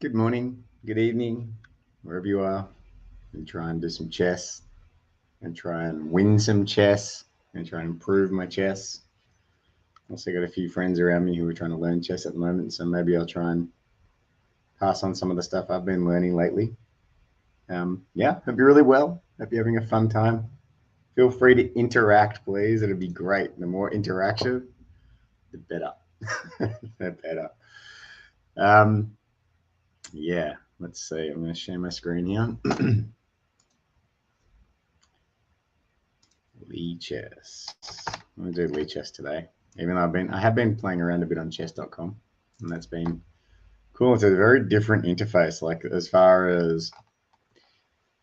Good morning, good evening, wherever you are. And try and do some chess and try and win some chess and try and improve my chess. Also got a few friends around me who are trying to learn chess at the moment, so maybe I'll try and pass on some of the stuff I've been learning lately. Yeah, hope you're really well. Hope you're having a fun time. Feel free to interact, please. It'd be great. The more interaction, the better. The better. Um, yeah, let's see. I'm going to share my screen here. Lee chess. I'm gonna do Lee chess today. Even though I have been playing around a bit on chess.com, and that's been cool. It's a very different interface, like as far as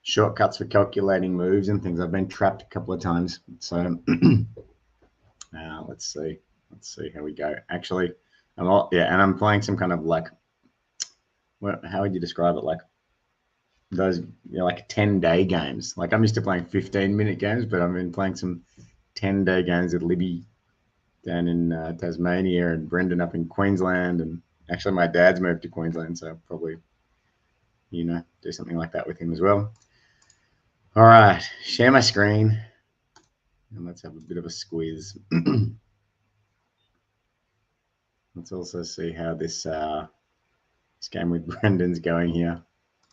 shortcuts for calculating moves and things. I've been trapped a couple of times, so let's see. Let's see how we go. Actually, and I'm playing some kind of like, how would you describe it? Like those, like 10-day games. Like I'm used to playing 15-minute games, but I've been playing some 10-day games with Libby down in Tasmania and Brendan up in Queensland. And actually, my dad's moved to Queensland, so I'll probably, do something like that with him as well. All right, share my screen and let's have a bit of a squeeze. Let's also see how this game with Brendan's going here.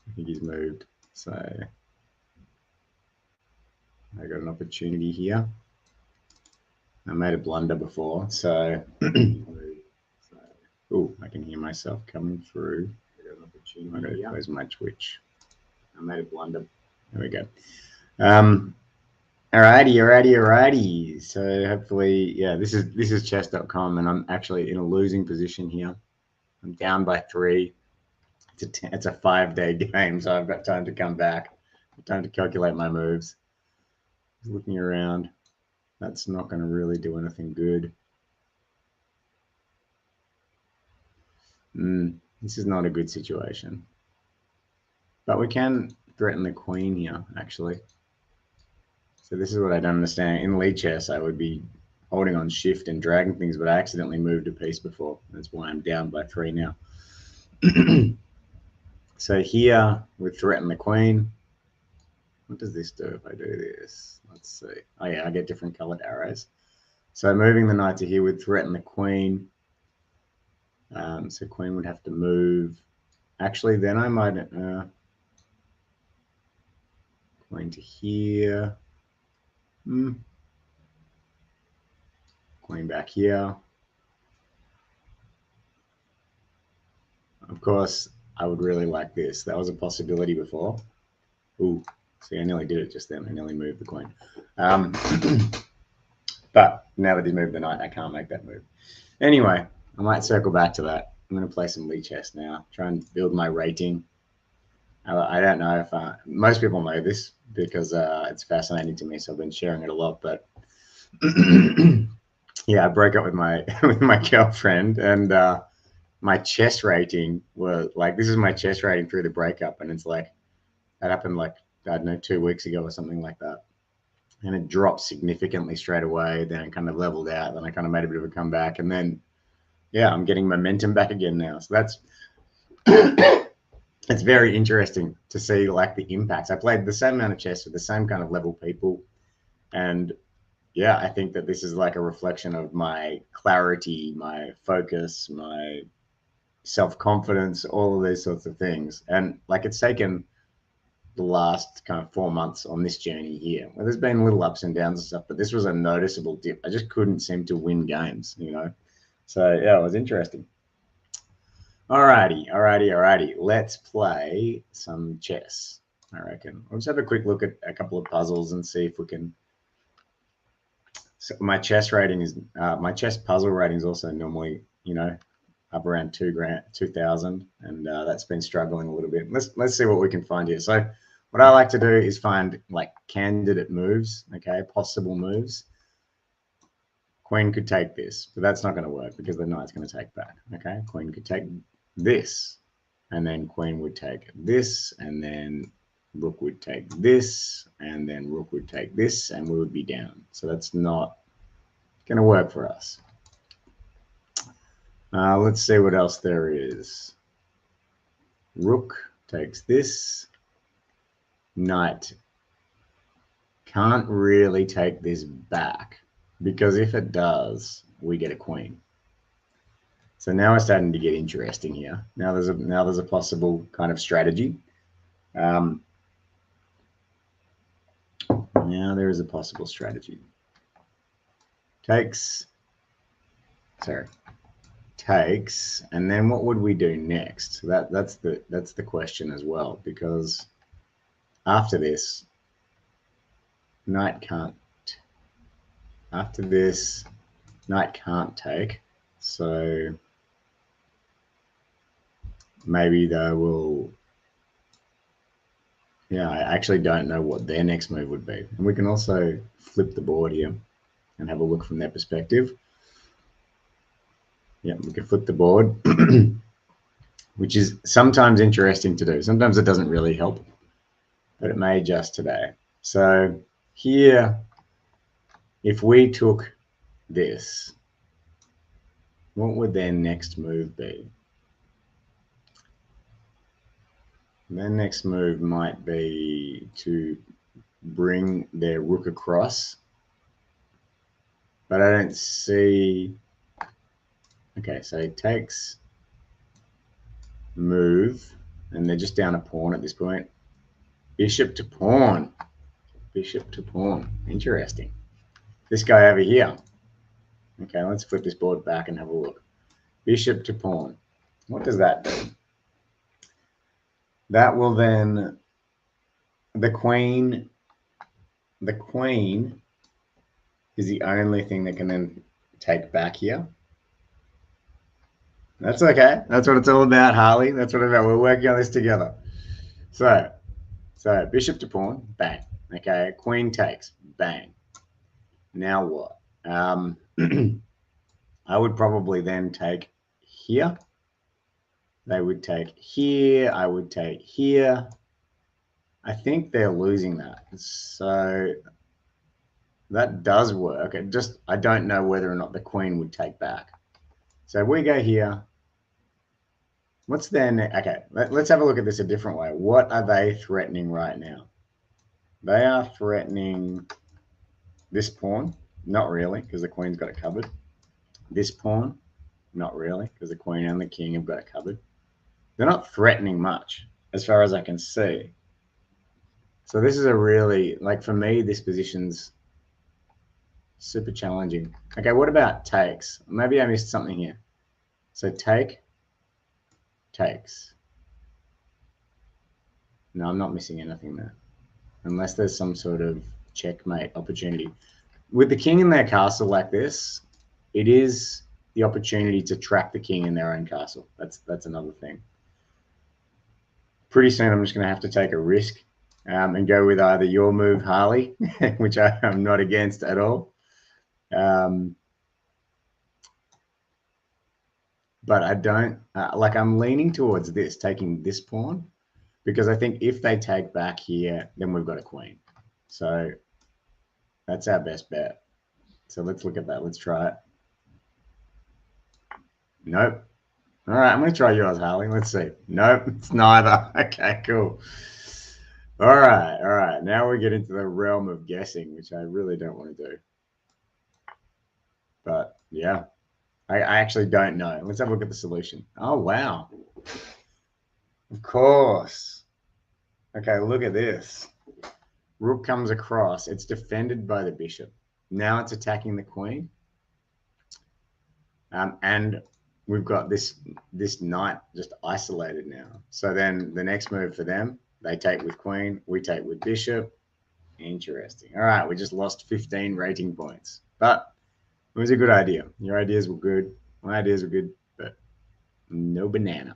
I think he's moved, so I got an opportunity here. I made a blunder before, so oh, I can hear myself coming through. I got an opportunity. I'm going to close my Twitch. I made a blunder. There we go. Alrighty. So hopefully, yeah, this is chess.com, and I'm actually in a losing position here. I'm down by 3. It's a 5-day game, so I've got time to come back. Time to calculate my moves. Looking around, that's not going to really do anything good. This is not a good situation. But we can threaten the queen here, actually. So this is what I don't understand. In lead chess, I would be holding on shift and dragging things, but I accidentally moved a piece before. That's why I'm down by 3 now. So here we threaten the queen. What does this do if I do this? Let's see. Oh yeah, I get different colored arrows. So moving the knight to here would threaten the queen. So queen would have to move. Actually, then I might queen to here. Queen back here. Of course, I would really like this. That was a possibility before. Ooh, see, I nearly did it just then. I nearly moved the queen. But now that he's moved the knight, I can't make that move. Anyway, I might circle back to that. I'm going to play some Lee chess now, try and build my rating. I don't know if most people know this because it's fascinating to me, so I've been sharing it a lot. But yeah, I broke up with my girlfriend, and my chess rating was like, this is my chess rating through the breakup, and it's like that happened like, I don't know, 2 weeks ago or something like that. And it dropped significantly straight away. Then it kind of leveled out. Then I kind of made a bit of a comeback, and then yeah, I'm getting momentum back again now. So that's it's very interesting to see like the impacts. I played the same amount of chess with the same kind of level people, and yeah, I think that this is like a reflection of my clarity, my focus, my self-confidence, all of these sorts of things. And like it's taken the last kind of 4 months on this journey here, where there's been little ups and downs and stuff, but this was a noticeable dip. I just couldn't seem to win games, So yeah, it was interesting. Alrighty. Let's play some chess, I reckon. We'll just have a quick look at a couple of puzzles and see if we can. So my chess rating is my chess puzzle rating is also normally, up around 2,000, and that's been struggling a little bit. Let's see what we can find here. So what I like to do is find like candidate moves, okay, possible moves. Queen could take this, but that's not going to work because the knight's going to take back. Okay, queen could take this, and then queen would take this, and then rook would take this, and then rook would take this, and we would be down. So that's not going to work for us. Let's see what else there is. Rook takes this. Knight can't really take this back because if it does, we get a queen. So now we're starting to get interesting here. Now there's a possible kind of strategy. Now there is a possible strategy. Takes, and then what would we do next? That's the question as well, because after this, knight can't. After this, knight can't take. So maybe they will. Yeah, I actually don't know what their next move would be. And we can also flip the board here and have a look from their perspective. Yeah, we can flip the board, which is sometimes interesting to do. Sometimes it doesn't really help, but it may just today. So here, if we took this, what would their next move be? Their next move might be to bring their rook across, but I don't see. Okay, so he takes, move, and they're just down a pawn at this point. Bishop to pawn. Bishop to pawn. Interesting. This guy over here. Okay, let's flip this board back and have a look. Bishop to pawn. What does that do? That will then, the queen is the only thing that can then take back here. That's okay. That's what it's all about, Harley. That's what it's about. We're working on this together. So bishop to pawn, bang. Okay, queen takes, bang. Now what? I would probably then take here. They would take here. I would take here. I think they're losing that. So that does work. I don't know whether or not the queen would take back. So we go here. What's their next? Okay, let's have a look at this a different way. What are they threatening right now? They are threatening this pawn. Not really, because the queen's got it covered. This pawn, not really, because the queen and the king have got it covered. They're not threatening much, as far as I can see. So this is a really, like for me, this position's super challenging. Okay, what about takes? Maybe I missed something here. So takes. No, I'm not missing anything there. Unless there's some sort of checkmate opportunity. With the king in their castle like this, it is the opportunity to trap the king in their own castle. That's another thing. Pretty soon I'm just going to have to take a risk and go with either your move, Harley, which I'm not against at all. But I don't, I'm leaning towards this, taking this pawn, because I think if they take back here, then we've got a queen. So that's our best bet. So let's look at that. Let's try it. Nope. All right, I'm going to try yours, Harley. Let's see. Nope, it's neither. Okay, cool. All right. Now we get into the realm of guessing, which I really don't want to do. But yeah, I actually don't know. Let's have a look at the solution. Oh, wow. Of course. Okay, look at this. Rook comes across. It's defended by the bishop. Now it's attacking the queen. And we've got this knight just isolated now. So then the next move for them, they take with queen, we take with bishop. Interesting. All right, we just lost 15 rating points. But it was a good idea. Your ideas were good. My ideas were good, but no banana.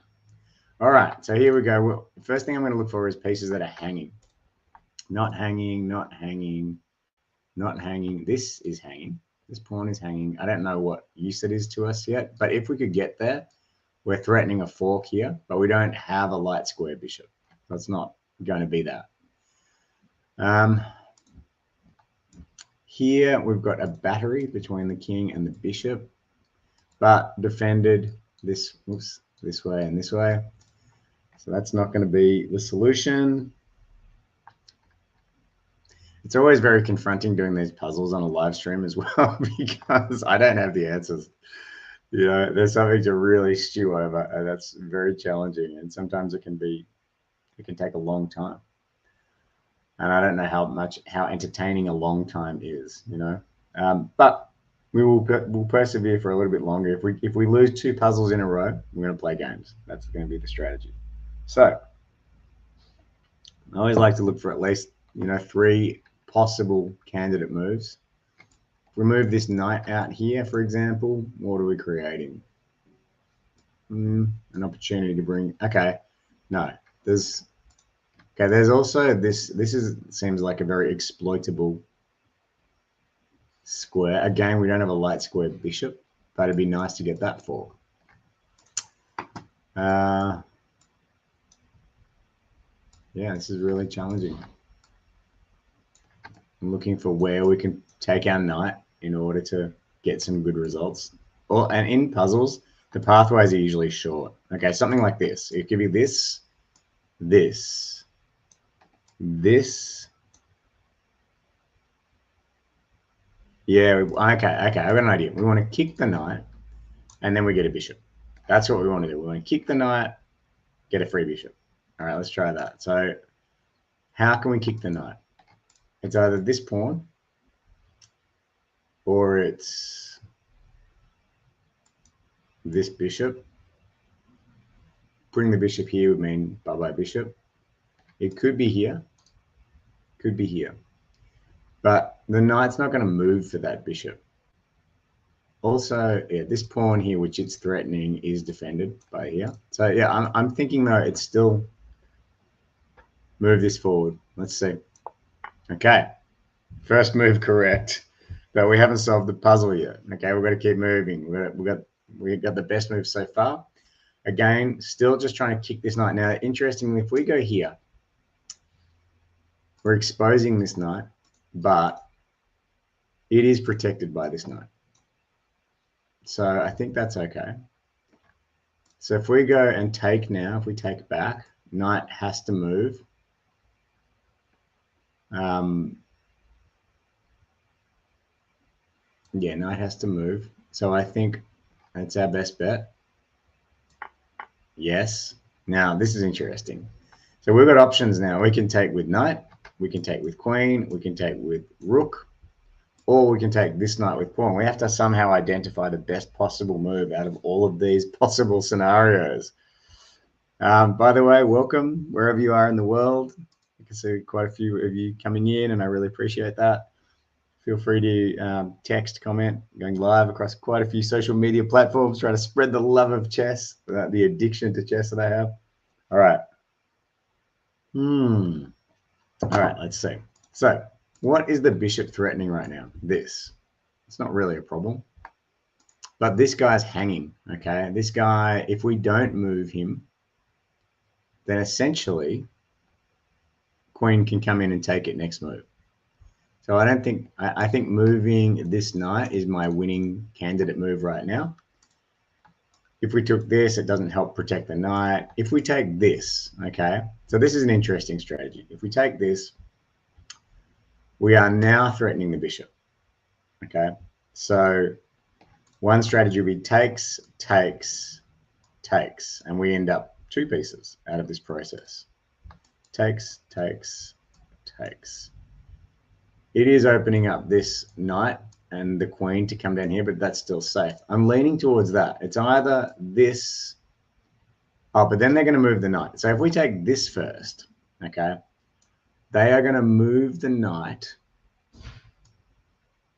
All right, so here we go. Well, the first thing I'm going to look for is pieces that are hanging. Not hanging, not hanging, not hanging. This is hanging. This pawn is hanging. I don't know what use it is to us yet, but if we could get there, we're threatening a fork here, but we don't have a light square bishop. That's not going to be that. Here we've got a battery between the king and the bishop, but defended this way and this way. So that's not going to be the solution. It's always very confronting doing these puzzles on a live stream as well, because I don't have the answers. You know, there's something to really stew over, and that's very challenging. And sometimes it can take a long time. And I don't know how entertaining a long time is, you know. But we'll persevere for a little bit longer. If we lose 2 puzzles in a row, we're going to play games. That's going to be the strategy. So I always like to look for at least 3 possible candidate moves. If we move this knight out here, for example, what are we creating? An opportunity to bring. Okay, no, there's also this. Seems like a very exploitable square. Again, we don't have a light square bishop, but it'd be nice to get that for. Yeah, this is really challenging. I'm looking for where we can take our knight in order to get some good results. And in puzzles, the pathways are usually short. Okay, something like this. It could be this, this, this. Yeah, okay, I've got an idea. We want to kick the knight, and then we get a bishop. That's what we want to do. We want to kick the knight, get a free bishop. All right, let's try that. So how can we kick the knight? It's either this pawn, or it's this bishop. Putting the bishop here would mean bye-bye bishop. It could be here, could be here. But the knight's not going to move for that bishop. Also, yeah, this pawn here, which it's threatening, is defended by here. So yeah, I'm thinking though it's still move this forward. Let's see. Okay, first move correct, but we haven't solved the puzzle yet. Okay, we've got to keep moving. We've got the best move so far. Again, still just trying to kick this knight. Now, interestingly, if we go here, we're exposing this knight, but it is protected by this knight. So I think that's okay. So if we go and take now, if we take back, knight has to move. Yeah, knight has to move. So I think that's our best bet. Yes. Now, this is interesting. So we've got options now. We can take with knight, we can take with queen, we can take with rook, or we can take this knight with pawn. We have to somehow identify the best possible move out of all of these possible scenarios. By the way, welcome wherever you are in the world. I can see quite a few of you coming in, and I really appreciate that. Feel free to text, comment, going live across quite a few social media platforms, trying to spread the love of chess, the addiction to chess that I have. All right. All right, let's see. So what is the bishop threatening right now? This. It's not really a problem. But this guy's hanging, okay? This guy, if we don't move him, then essentially queen can come in and take it next move. So I think moving this knight is my winning candidate move right now. If we took this, it doesn't help protect the knight. If we take this, okay, so this is an interesting strategy. If we take this, we are now threatening the bishop, okay? So one strategy would be takes, takes, takes, and we end up 2 pieces out of this process. Takes, takes, takes. It is opening up this knight and the queen to come down here, but that's still safe. I'm leaning towards that. It's either this. Oh, but then they're going to move the knight. So if we take this first, okay, they are going to move the knight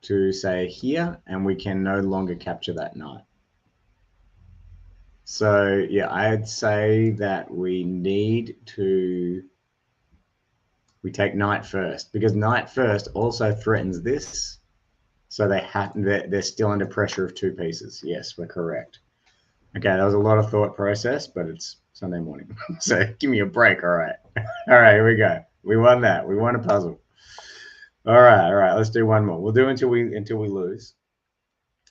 to, say, here, and we can no longer capture that knight. So, yeah, I'd say that we need to... We take knight first, because knight first also threatens this. So they're still under pressure of 2 pieces. Yes, we're correct. Okay, that was a lot of thought process, but it's Sunday morning. So give me a break, all right. All right, here we go. We won that. We won a puzzle. All right, let's do one more. We'll do until we lose.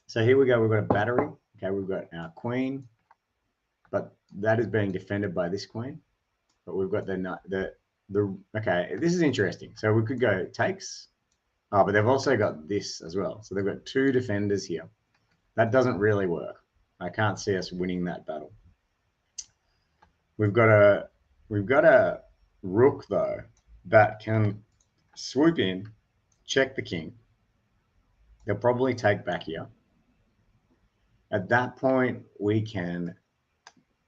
So here we go. We've got a battery. Okay, we've got our queen, but that is being defended by this queen. but we've got okay, this is interesting. So we could go takes. Oh, but they've also got this as well. So they've got two defenders here. That doesn't really work. I can't see us winning that battle. We've got a rook though that can swoop in, check the king. They'll probably take back here. At that point, we can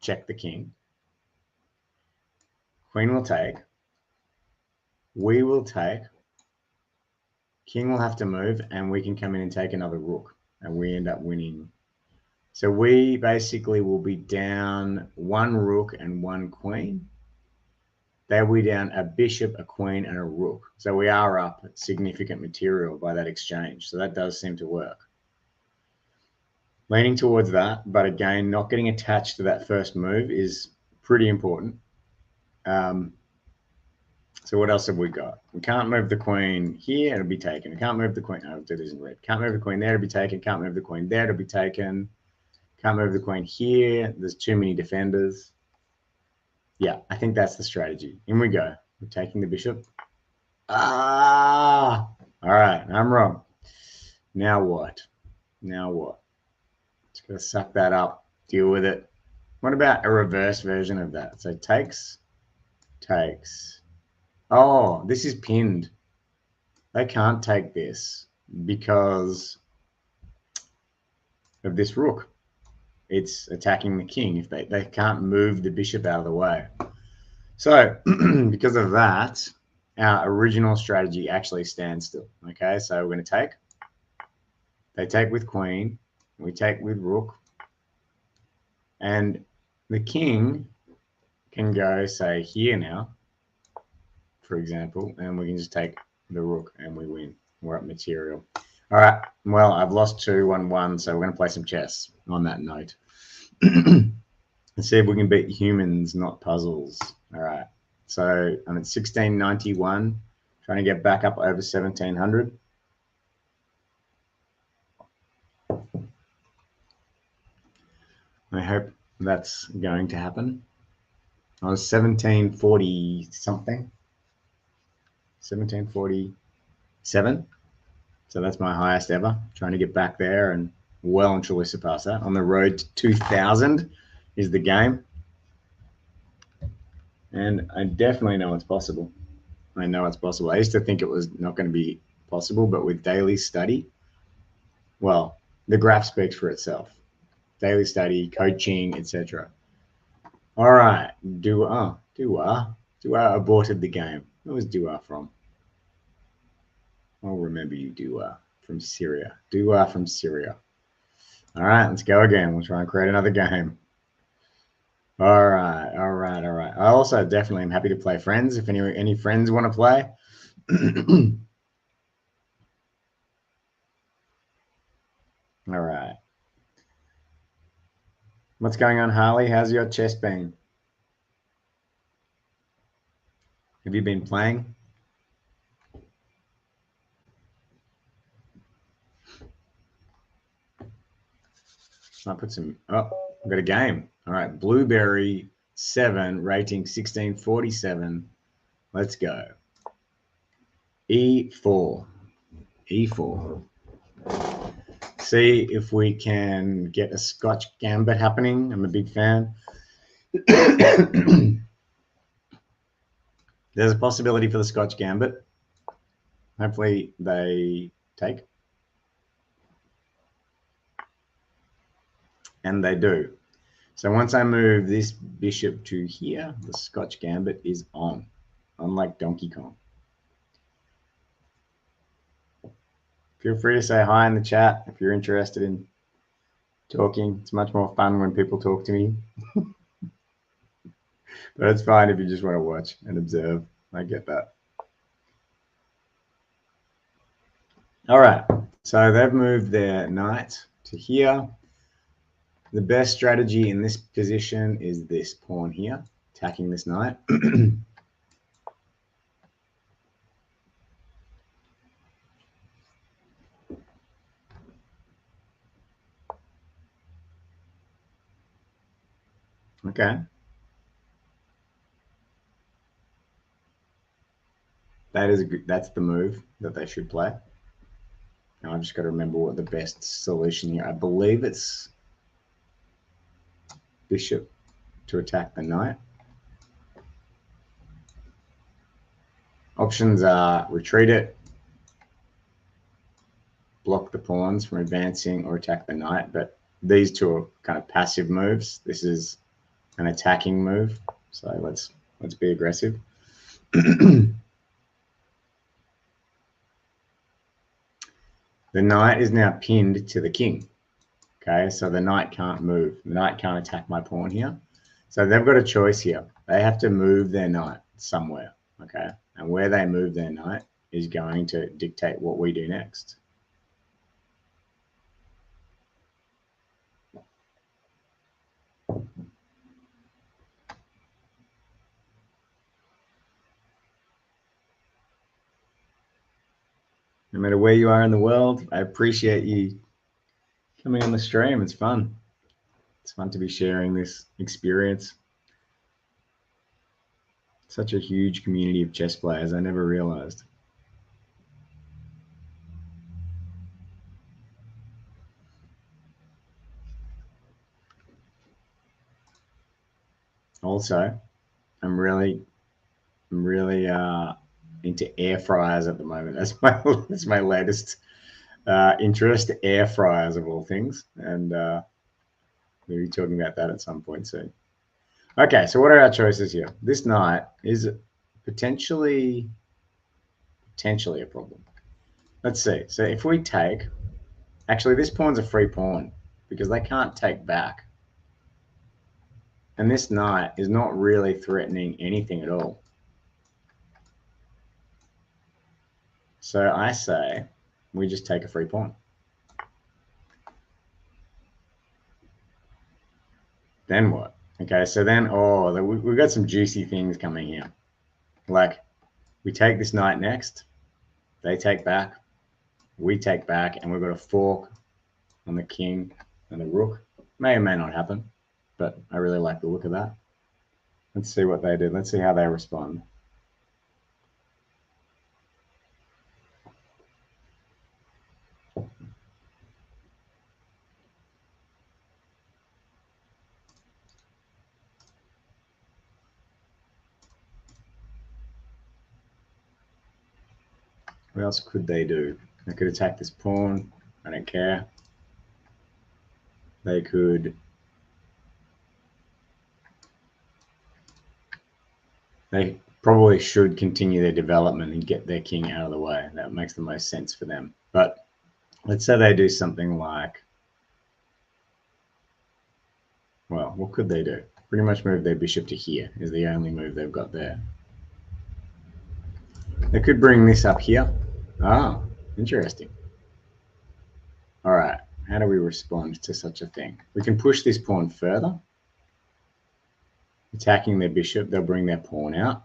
check the king. Queen will take. We will take. King will have to move, and we can come in and take another rook, and we end up winning. So we basically will be down one rook and one queen. They will be down a bishop, a queen, and a rook. So we are up significant material by that exchange. So that does seem to work. Leaning towards that, but again, not getting attached to that first move is pretty important. So what else have we got? We can't move the queen here, it'll be taken. We can't move the queen, oh, that isn't red. Can't move the queen there, it'll be taken. Can't move the queen there, it'll be taken. Can't move the queen here. There's too many defenders. Yeah, I think that's the strategy. In we go. We're taking the bishop. Ah! All right, I'm wrong. Now what? Now what? Just got to suck that up, deal with it. What about a reverse version of that? So takes. Oh, this is pinned. They can't take this because of this rook. It's attacking the king. If they can't move the bishop out of the way. So because of that, our original strategy actually stands still. Okay, so we're going to take. They take with queen. We take with rook. And the king can go, say, here now, for example, and we can just take the rook and we win. We're up material. All right, well, I've lost 2-1-1, so we're going to play some chess on that note. Let's see if we can beat humans, not puzzles. All right, so I'm at 1691, trying to get back up over 1700. I hope that's going to happen. I was 1740 something, 1747. So that's my highest ever. Trying to get back there and well and truly surpass that. On the road to 2000 is the game. And I definitely know it's possible. I know it's possible. I used to think it was not going to be possible, but with daily study, well, the graph speaks for itself. Daily study, coaching, etc. All right, Dua aborted the game. Where was Dua from? I'll remember you, Dua, from Syria. Dua from Syria. All right, let's go again. We'll try and create another game. All right. I also definitely am happy to play friends. If any friends want to play. All right. What's going on, Harley? How's your chess been? Have you been playing? I put some. Oh, I've got a game. All right, Blueberry 7, rating 1647. Let's go. E4. E4. See if we can get a Scotch gambit happening. I'm a big fan. There's a possibility for the Scotch gambit. Hopefully they take. And they do. So once I move this bishop to here, the Scotch gambit is on, unlike Donkey Kong. Feel free to say hi in the chat if you're interested in talking. It's much more fun when people talk to me. But it's fine if you just want to watch and observe. I get that. All right, so they've moved their knight to here. The best strategy in this position is this pawn here, attacking this knight. Okay. that's the move that they should play. Now I've just got to remember what the best solution here. I believe it's bishop to attack the knight. Options are retreat it, block the pawns from advancing, or attack the knight. But these two are kind of passive moves. This is an attacking move. So let's be aggressive. The knight is now pinned to the king. Okay, so the knight can't move. The knight can't attack my pawn here. So they've got a choice here. They have to move their knight somewhere. Okay, and where they move their knight is going to dictate what we do next. No matter where you are in the world, I appreciate you coming on the stream. It's fun. It's fun to be sharing this experience. Such a huge community of chess players. I never realized. Also, I'm really into air fryers at the moment. That's my latest interest. Air fryers of all things, and we'll be talking about that at some point soon. Okay, so what are our choices here? This knight is potentially a problem. Let's see. So if we take, actually, this pawn's a free pawn because they can't take back. And this knight is not really threatening anything at all. So I say we just take a free pawn. Then what? Okay, so then, oh, we've got some juicy things coming here. Like, we take this knight next. They take back. We take back, and we've got a fork on the king and the rook. May or may not happen, but I really like the look of that. Let's see what they do. Let's see how they respond. What else could they do? They could attack this pawn. I don't care. They could... They probably should continue their development and get their king out of the way. That makes the most sense for them. But let's say they do something like... Well, what could they do? Pretty much move their bishop to here is the only move they've got there. They could bring this up here. Ah, interesting. All right, how do we respond to such a thing? We can push this pawn further. Attacking their bishop, they'll bring their pawn out.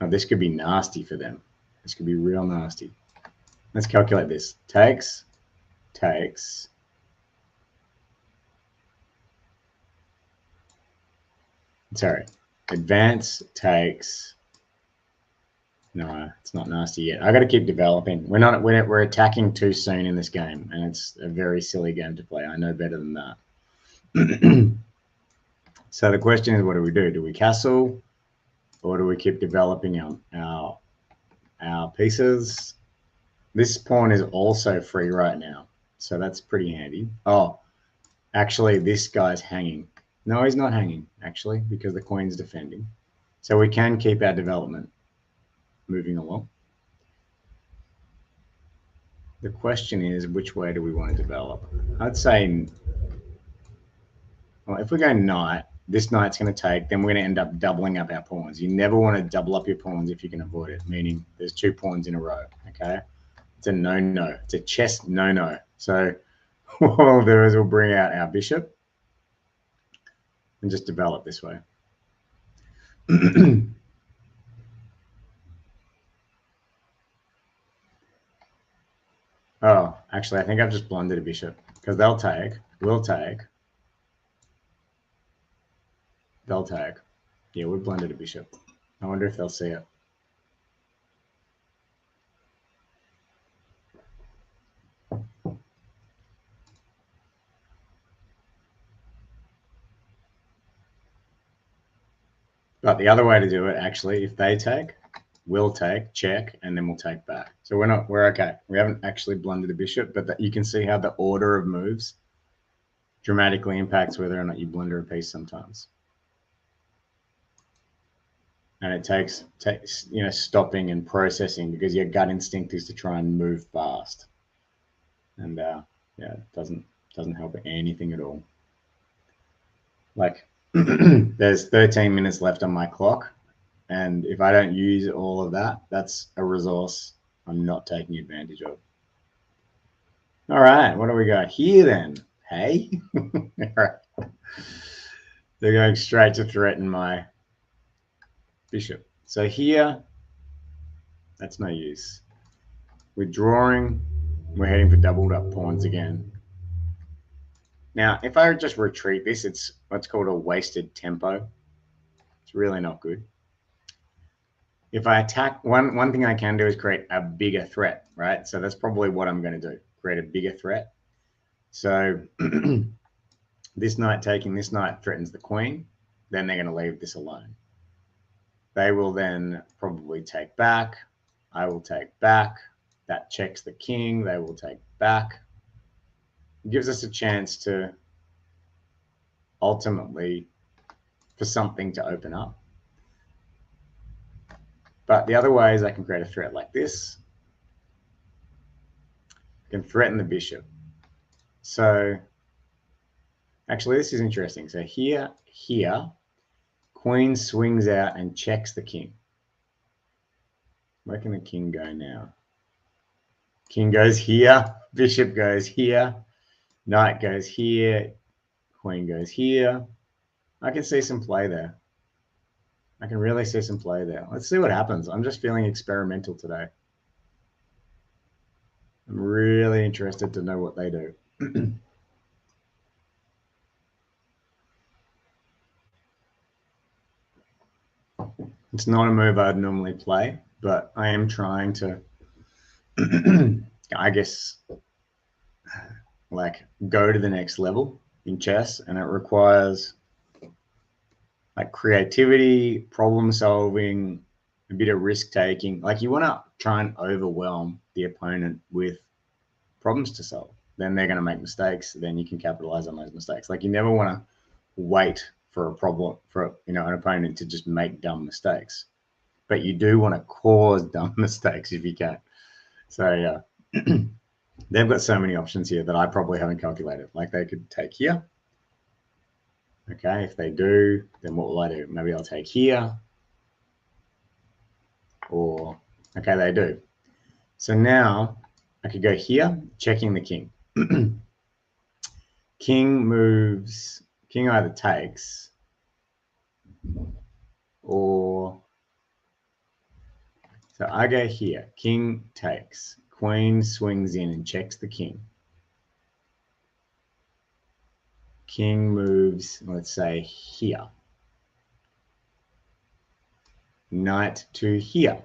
Now, this could be nasty for them. This could be real nasty. Let's calculate this. Takes. Sorry. Advance, takes. No, it's not nasty yet. I got to keep developing. We're attacking too soon in this game, and it's a very silly game to play. I know better than that. So the question is, what do? Do we castle, or do we keep developing our pieces? This pawn is also free right now, so that's pretty handy. Oh, actually, this guy's hanging. No, he's not hanging, actually, because the queen's defending. So we can keep our development moving along. The question is, which way do we want to develop? I'd say, well, if we go knight, this knight's going to take, then we're going to end up doubling up our pawns. You never want to double up your pawns if you can avoid it, meaning there's 2 pawns in a row, okay? It's a no-no. It's a chess no-no. So what we'll do is we'll bring out our bishop and just develop this way. Oh, actually, I think I've just blundered a bishop because they'll take, we'll take, they'll take. Yeah, we blundered a bishop. I wonder if they'll see it. But the other way to do it, actually, if they take, we'll take, check, and then we'll take back. So we're okay. We haven't actually blundered a bishop, but you can see how the order of moves dramatically impacts whether or not you blunder a piece sometimes. And it takes stopping and processing, because your gut instinct is to try and move fast. And yeah, it doesn't help anything at all. Like there's 13 minutes left on my clock, and if I don't use all of that, that's a resource I'm not taking advantage of. All right, what do we got here then? Hey, all right. They're going straight to threaten my bishop. So here, that's no use. We're drawing, we're heading for doubled up pawns again. Now, if I just retreat this, it's what's called a wasted tempo. It's really not good. If I attack, one thing I can do is create a bigger threat, right? So that's probably what I'm going to do, create a bigger threat. So this knight taking this knight threatens the queen. Then they're going to leave this alone. They will then probably take back. I will take back. That checks the king. They will take back. It gives us a chance to ultimately for something to open up. But the other way is I can create a threat like this. I can threaten the bishop. So actually, this is interesting. So here, queen swings out and checks the king. Where can the king go now? King goes here, bishop goes here, knight goes here, queen goes here. I can see some play there. I can really see some play there. Let's see what happens. I'm just feeling experimental today. I'm really interested to know what they do. It's not a move I'd normally play, but I am trying to, I guess, like go to the next level in chess, and it requires like creativity, problem solving, a bit of risk taking. Like you want to try and overwhelm the opponent with problems to solve. Then they're going to make mistakes. Then you can capitalize on those mistakes. Like you never want to wait for a problem for an opponent to just make dumb mistakes, but you do want to cause dumb mistakes if you can. So yeah, they've got so many options here that I probably haven't calculated. Like they could take here. Okay, if they do, then what will I do? Maybe I'll take here. Or, okay, they do. So now I could go here, checking the king. King moves, king either takes or, so I go here, king takes, queen swings in and checks the king. King moves, let's say here. Knight to here,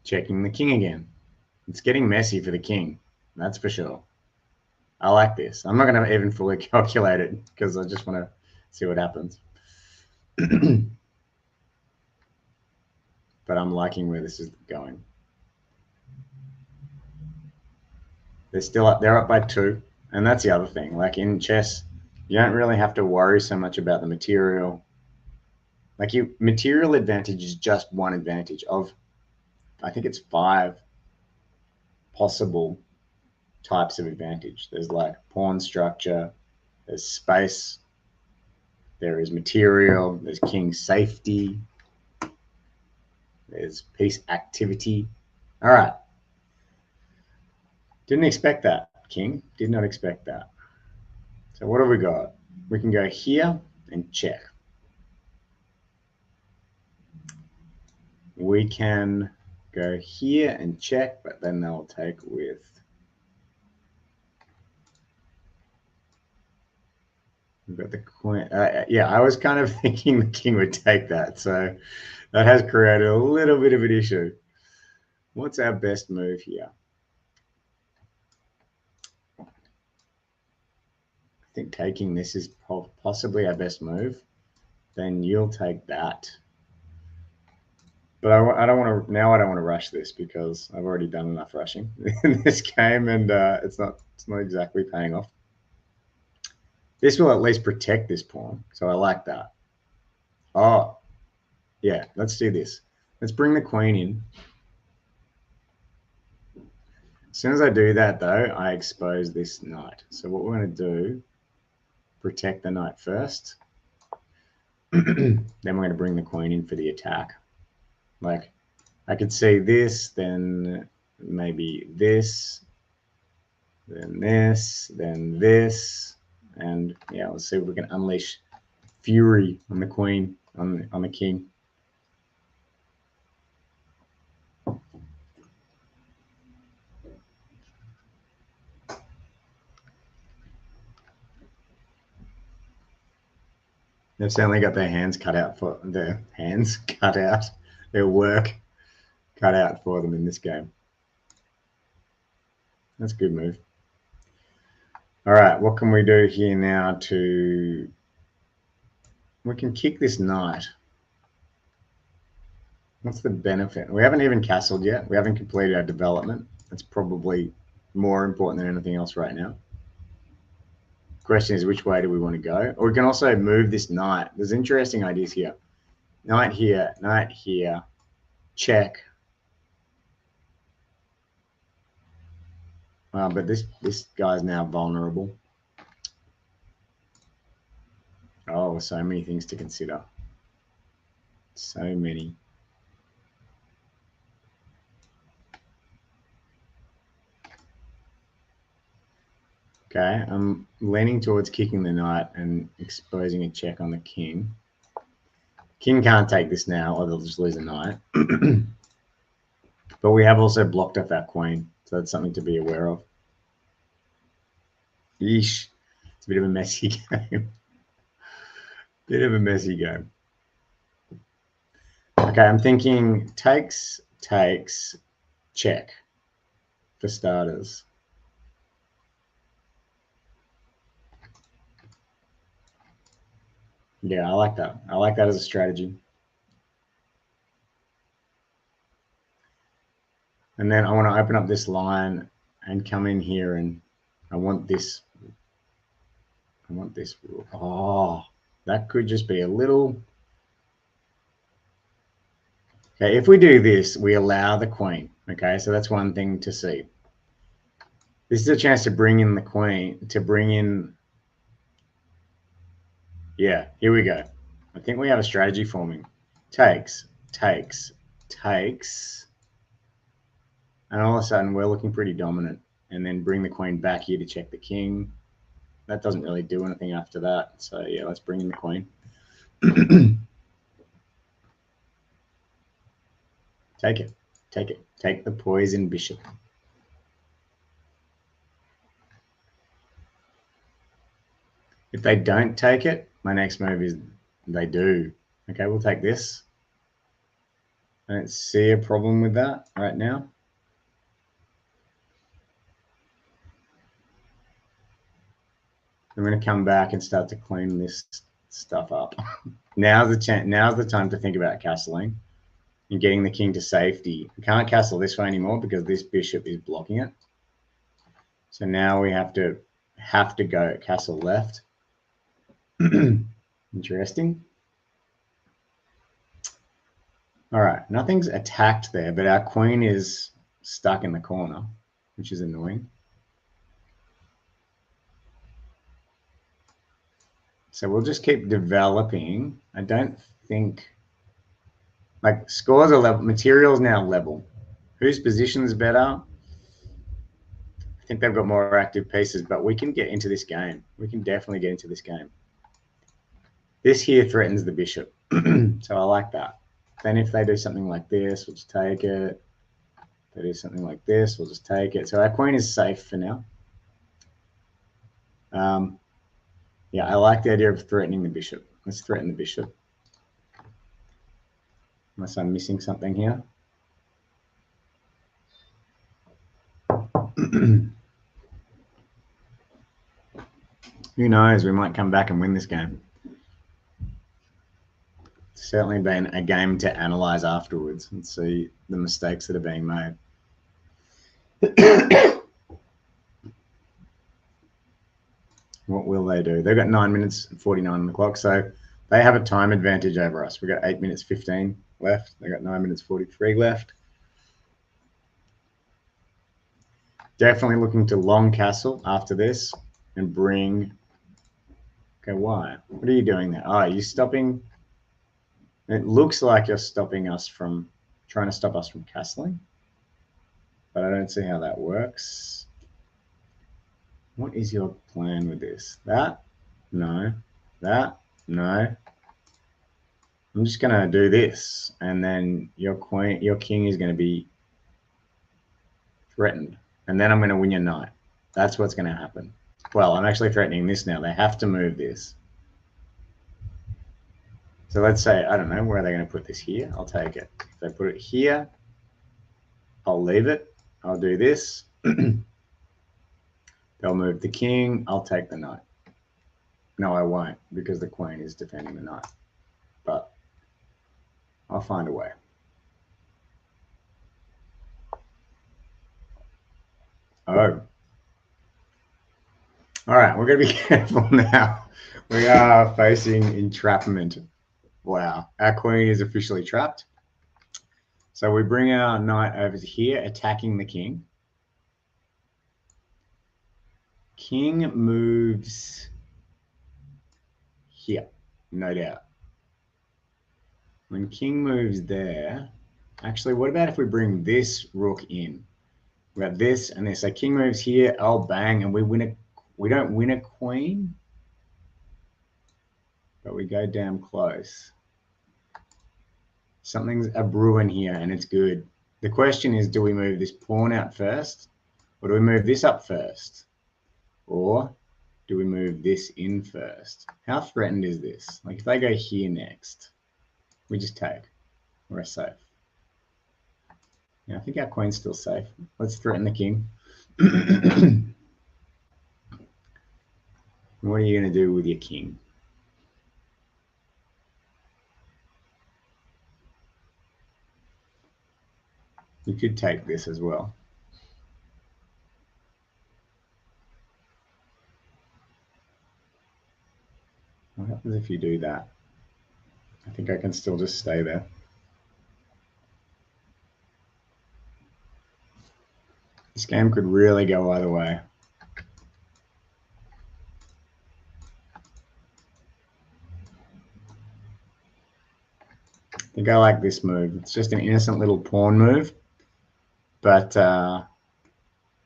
checking the king again. It's getting messy for the king, that's for sure. I like this. I'm not going to even fully calculate it because I just want to see what happens. But I'm liking where this is going. They're still up. They're up by 2, and that's the other thing. Like in chess, you don't really have to worry so much about the material. Like material advantage is just one advantage of, I think it's 5 possible types of advantage. There's like pawn structure, there's space, there is material, there's king safety, there's piece activity. All right. Didn't expect that, king. Did not expect that. So what have we got? We can go here and check. We can go here and check, but then they'll take with. We've got the queen. Yeah, I was kind of thinking the king would take that. So that has created a little bit of an issue. What's our best move here? I think taking this is possibly our best move. Then you'll take that. But I don't want to now. I don't want to rush this because I've already done enough rushing in this game, and it's not exactly paying off. This will at least protect this pawn, so I like that. Oh, yeah. Let's do this. Let's bring the queen in. As soon as I do that, though, I expose this knight. So what we're going to do, protect the knight first. Then we're going to bring the queen in for the attack. Like, I could see this, then maybe this, then this, then this, and yeah, let's see if we can unleash fury on the queen, on the king. They've certainly got their hands cut out for their work cut out for them in this game. That's a good move. All right, what can we do here now to... We can kick this knight. What's the benefit? We haven't even castled yet. We haven't completed our development. That's probably more important than anything else right now. Question is, which way do we want to go? Or we can also move this knight. There's interesting ideas here. Knight here, check. But this guy's now vulnerable. Oh, so many things to consider. So many. Okay, I'm leaning towards kicking the knight and exposing a check on the king. King can't take this now, or they'll just lose a knight. But we have also blocked off our queen, so that's something to be aware of. Yeesh. It's a bit of a messy game. Bit of a messy game. Okay, I'm thinking takes, check for starters. Yeah, I like that. I like that as a strategy. And then I want to open up this line and come in here, and I want this. Oh, that could just be a little. Okay, if we do this, we allow the queen. Okay, so that's one thing to see. This is a chance to bring in the queen, to bring in. Yeah, here we go. I think we have a strategy forming. Takes. And all of a sudden, we're looking pretty dominant. And then bring the queen back here to check the king. That doesn't really do anything after that. So yeah, let's bring in the queen. Take it. Take the poison bishop. If they don't take it, my next move is they do. Okay, we'll take this. I don't see a problem with that right now. I'm going to come back and start to clean this stuff up. Now's the time to think about castling and getting the king to safety. We can't castle this way anymore because this bishop is blocking it. So now we have to go castle left. Interesting. All right, nothing's attacked there, but our queen is stuck in the corner, which is annoying. So we'll just keep developing. I don't think, like, scores are level, materials now level. Whose position is better? I think they've got more active pieces, but we can get into this game. We can definitely get into this game. This here threatens the bishop, so I like that. Then if they do something like this, we'll just take it. If they do something like this, we'll just take it. So our queen is safe for now. Yeah, I like the idea of threatening the bishop. Let's threaten the bishop. Unless I'm missing something here. Who knows? We might come back and win this game. certainly been a game to analyze afterwards and see the mistakes that are being made. What will they do? They've got 9 minutes and 49 on the clock, so they have a time advantage over us. We've got 8 minutes 15 left. They've got 9 minutes 43 left. Definitely looking to long castle after this and bring... Okay, why? What are you doing there? Oh, you're stopping... It looks like you're stopping us from... Trying to stop us from castling. But I don't see how that works. What is your plan with this? That? No. That? No. I'm just going to do this. And then your king is going to be threatened. And then I'm going to win your knight. That's what's going to happen. Well, I'm actually threatening this now. They have to move this. So let's say, I don't know, where are they going to put this here? I'll take it. If they put it here, I'll leave it. I'll do this. They'll move the king. I'll take the knight. No, I won't, because the queen is defending the knight. But I'll find a way. Oh. All right, we're going to be careful now. We are facing entrapment. Wow, our queen is officially trapped. So we bring our knight over to here, attacking the king. King moves here, no doubt. When king moves there, actually, what about if we bring this rook in? We have this and this. So king moves here, oh bang, and we win a. We don't win a queen, but we go damn close. Something's a brewing here, and it's good. The question is, do we move this pawn out first, or do we move this up first, or do we move this in first? How threatened is this? Like if they go here next, we just take. We're safe. Yeah, I think our queen's still safe. Let's threaten the king. What are you going to do with your king? You could take this as well. What happens if you do that? I think I can still just stay there. This game could really go either way. I think I like this move. It's just an innocent little pawn move, but yeah,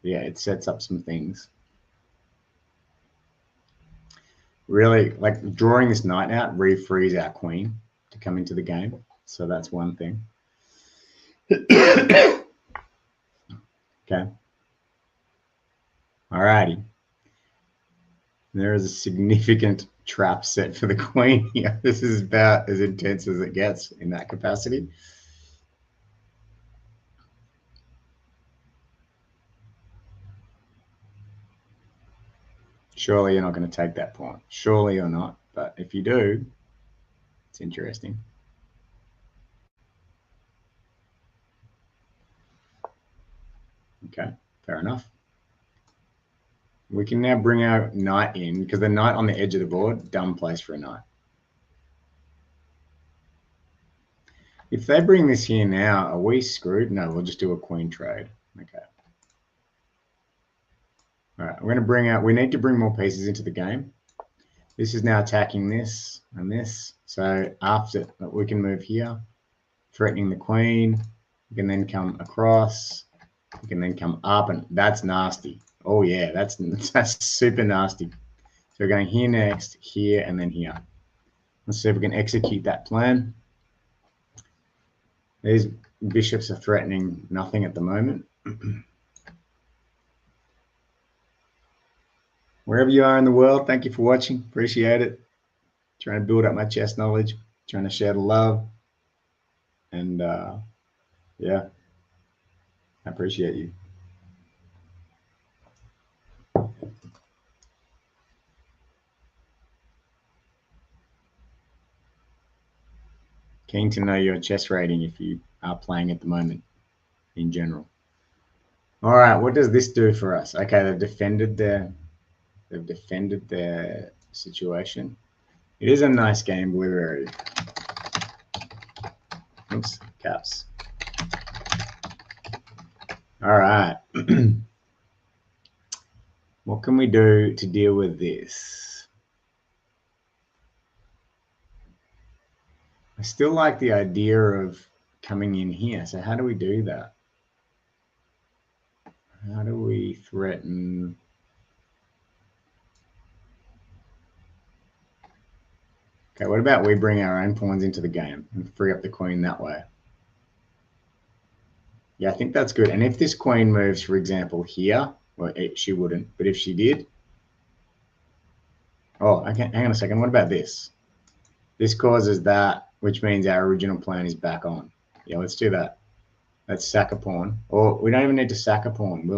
it sets up some things. Really, like drawing this knight out refrees our queen to come into the game. So that's one thing. Okay. Alrighty. There is a significant trap set for the queen here. This is about as intense as it gets in that capacity. Surely you're not going to take that pawn. Surely you're not. But if you do, it's interesting. Okay, fair enough. We can now bring our knight in because the knight on the edge of the board, dumb place for a knight. If they bring this here now, are we screwed? No, we'll just do a queen trade. Okay. All right, we're going to bring out, we need to bring more pieces into the game. This is now attacking this and this. So after we can move here, threatening the queen. We can then come across. We can then come up, and that's nasty. Oh yeah, that's super nasty. So we're going here next, here, and then here. Let's see if we can execute that plan. These bishops are threatening nothing at the moment. Wherever you are in the world, thank you for watching. Appreciate it. Trying to build up my chess knowledge, trying to share the love. And yeah, I appreciate you. Keen to know your chess rating if you are playing at the moment in general. All right, what does this do for us? Okay, they've defended their situation. It is a nice game, Blueberry. Oops, caps. All right. What can we do to deal with this? I still like the idea of coming in here. So how do we do that? How do we threaten? Okay, what about we bring our own pawns into the game and free up the queen that way? Yeah, I think that's good. And if this queen moves, for example, here, well, she wouldn't, but if she did, oh, okay, hang on a second. What about this? This causes that, which means our original plan is back on. Yeah, let's do that. Let's sack a pawn. Or we don't even need to sack a pawn. We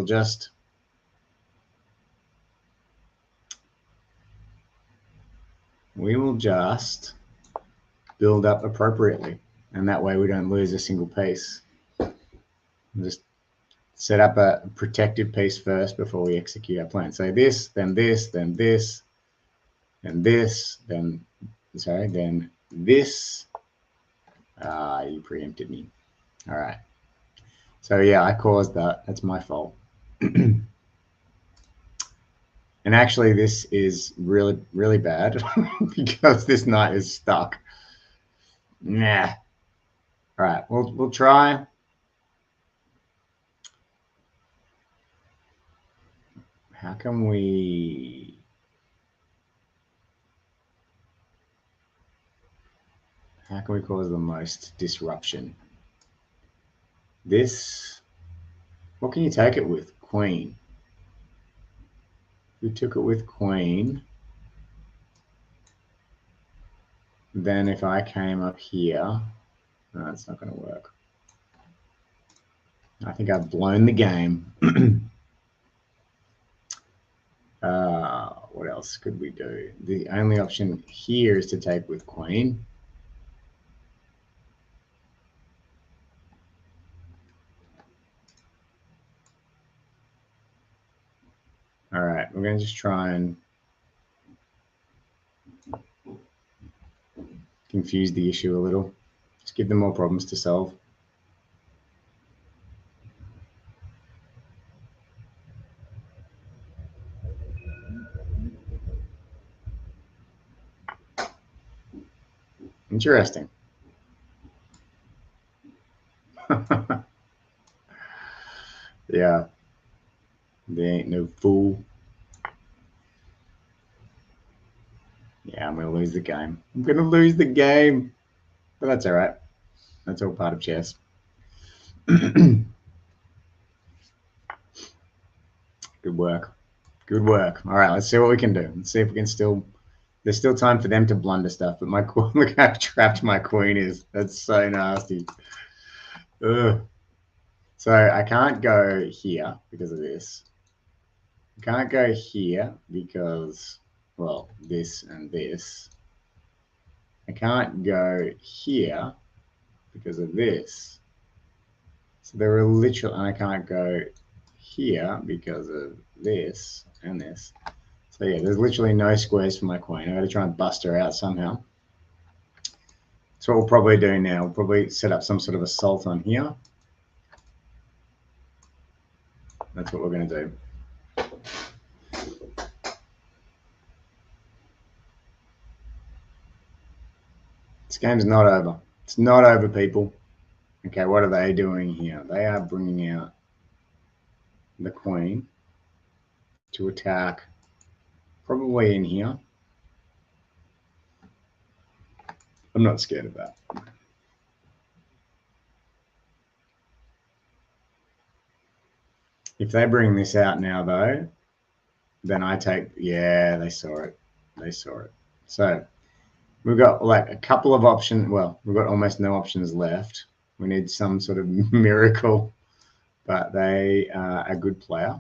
will just build up appropriately. And that way we don't lose a single piece. Just set up a protective piece first before we execute our plan. So this, then this, then this, then this, then this. You preempted me. All right. So yeah, I caused that. That's my fault. And actually, this is really, really bad because this knight is stuck. Nah. All right, we'll try. How can we cause the most disruption? This, what can you take it with? Queen. We took it with queen. Then if I came up here, no, it's not going to work. I think I've blown the game. What else could we do? The only option here is to take with queen. All right, we're going to just try and confuse the issue a little. Just give them more problems to solve. Interesting. Yeah. They ain't no fool. Yeah, I'm going to lose the game. I'm going to lose the game. But that's all right. That's all part of chess. Good work. Good work. All right, let's see what we can do. Let's see if we can still... There's still time for them to blunder stuff, but my queen, look how trapped my queen is. That's so nasty. Ugh. So I can't go here because of this. I can't go here because, well, this and this. I can't go here because of this. So there are literally, and I can't go here because of this and this. So yeah, there's literally no squares for my queen. I got to try and bust her out somehow. So what we'll probably do now, we'll probably set up some sort of assault on here. That's what we're going to do. This game's not over. It's not over, people. Okay, what are they doing here? They are bringing out the queen to attack probably in here. I'm not scared of that. If they bring this out now, though, then I take... Yeah, they saw it. They saw it. So we've got like a couple of options. Well, we've got almost no options left. We need some sort of miracle, but they are a good player.